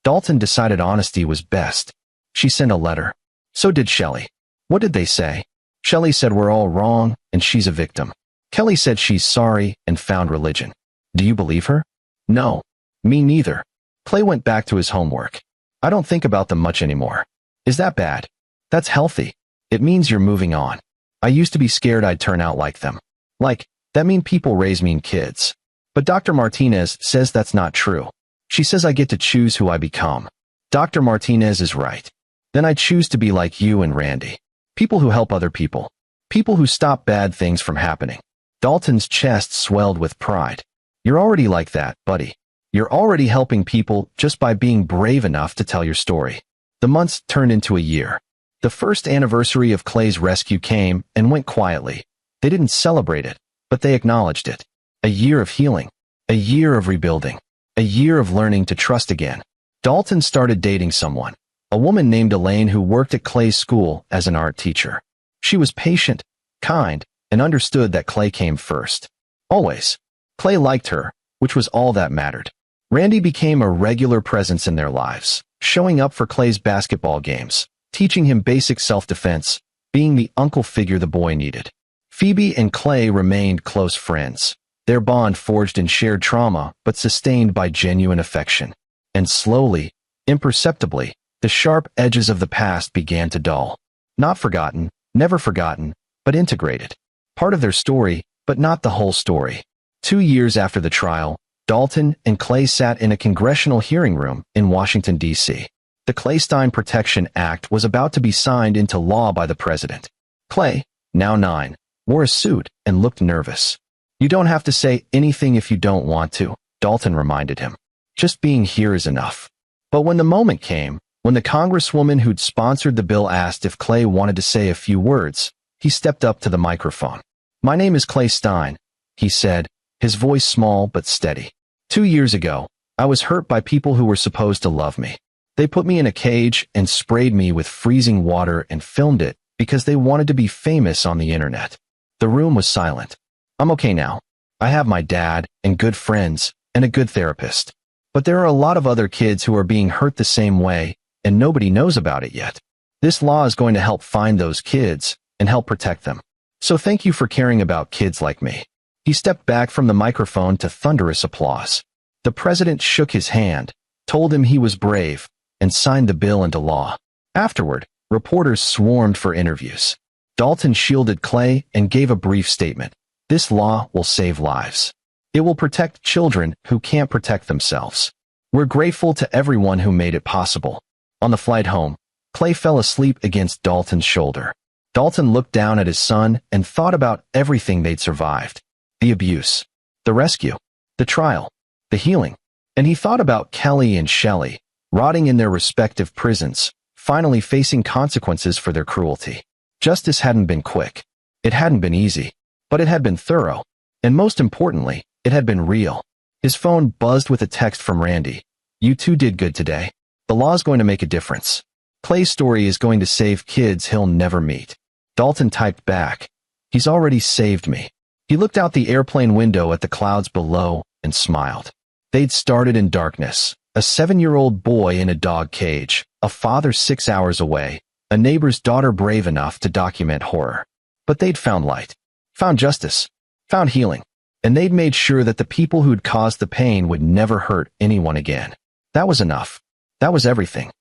Dalton decided honesty was best. "She sent a letter." "So did Shelley." "What did they say?" "Shelley said we're all wrong and she's a victim. Kelly said she's sorry and found religion." "Do you believe her?" "No. Me neither." Clay went back to his homework. "I don't think about them much anymore." "Is that bad?" "That's healthy. It means you're moving on. I used to be scared I'd turn out like them. Like, that mean people raise mean kids. But Dr. Martinez says that's not true. She says I get to choose who I become. Dr. Martinez is right. Then I choose to be like you and Randy. People who help other people. People who stop bad things from happening." Dalton's chest swelled with pride. "You're already like that, buddy. You're already helping people just by being brave enough to tell your story." The months turned into a year. The first anniversary of Clay's rescue came and went quietly. They didn't celebrate it, but they acknowledged it. A year of healing. A year of rebuilding. A year of learning to trust again. Dalton started dating someone, a woman named Elaine who worked at Clay's school as an art teacher. She was patient, kind, and understood that Clay came first. Always. Clay liked her, which was all that mattered. Randy became a regular presence in their lives, showing up for Clay's basketball games, teaching him basic self-defense, being the uncle figure the boy needed. Phoebe and Clay remained close friends, their bond forged in shared trauma but sustained by genuine affection. And slowly, imperceptibly, the sharp edges of the past began to dull. Not forgotten, never forgotten, but integrated. Part of their story, but not the whole story. 2 years after the trial, Dalton and Clay sat in a congressional hearing room in Washington, D.C. The Clay-Stein Protection Act was about to be signed into law by the president. Clay, now 9, wore a suit and looked nervous. "You don't have to say anything if you don't want to," Dalton reminded him. "Just being here is enough." But when the moment came, when the congresswoman who'd sponsored the bill asked if Clay wanted to say a few words, he stepped up to the microphone. "My name is Clay Stein," he said, his voice small but steady. 2 years ago, I was hurt by people who were supposed to love me. They put me in a cage and sprayed me with freezing water and filmed it because they wanted to be famous on the internet." The room was silent. "I'm okay now. I have my dad and good friends and a good therapist. But there are a lot of other kids who are being hurt the same way, and nobody knows about it yet. This law is going to help find those kids and help protect them. So thank you for caring about kids like me." He stepped back from the microphone to thunderous applause. The president shook his hand, told him he was brave, and signed the bill into law. Afterward, reporters swarmed for interviews. Dalton shielded Clay and gave a brief statement. "This law will save lives. It will protect children who can't protect themselves. We're grateful to everyone who made it possible." On the flight home, Clay fell asleep against Dalton's shoulder. Dalton looked down at his son and thought about everything they'd survived. The abuse, the rescue, the trial, the healing. And he thought about Kelly and Shelley, rotting in their respective prisons, finally facing consequences for their cruelty. Justice hadn't been quick. It hadn't been easy. But it had been thorough. And most importantly, it had been real. His phone buzzed with a text from Randy. "You two did good today. The law's going to make a difference. Clay's story is going to save kids he'll never meet." Dalton typed back, "He's already saved me." He looked out the airplane window at the clouds below and smiled. They'd started in darkness, a 7-year-old boy in a dog cage, a father 6 hours away, A neighbor's daughter brave enough to document horror. But they'd found light, found justice, found healing, and they'd made sure that the people who'd caused the pain would never hurt anyone again. That was enough. That was everything.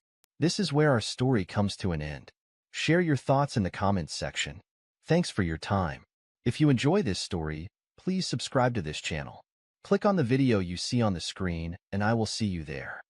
This is where our story comes to an end. Share your thoughts in the comments section. Thanks for your time. If you enjoy this story, please subscribe to this channel. Click on the video you see on the screen, and I will see you there.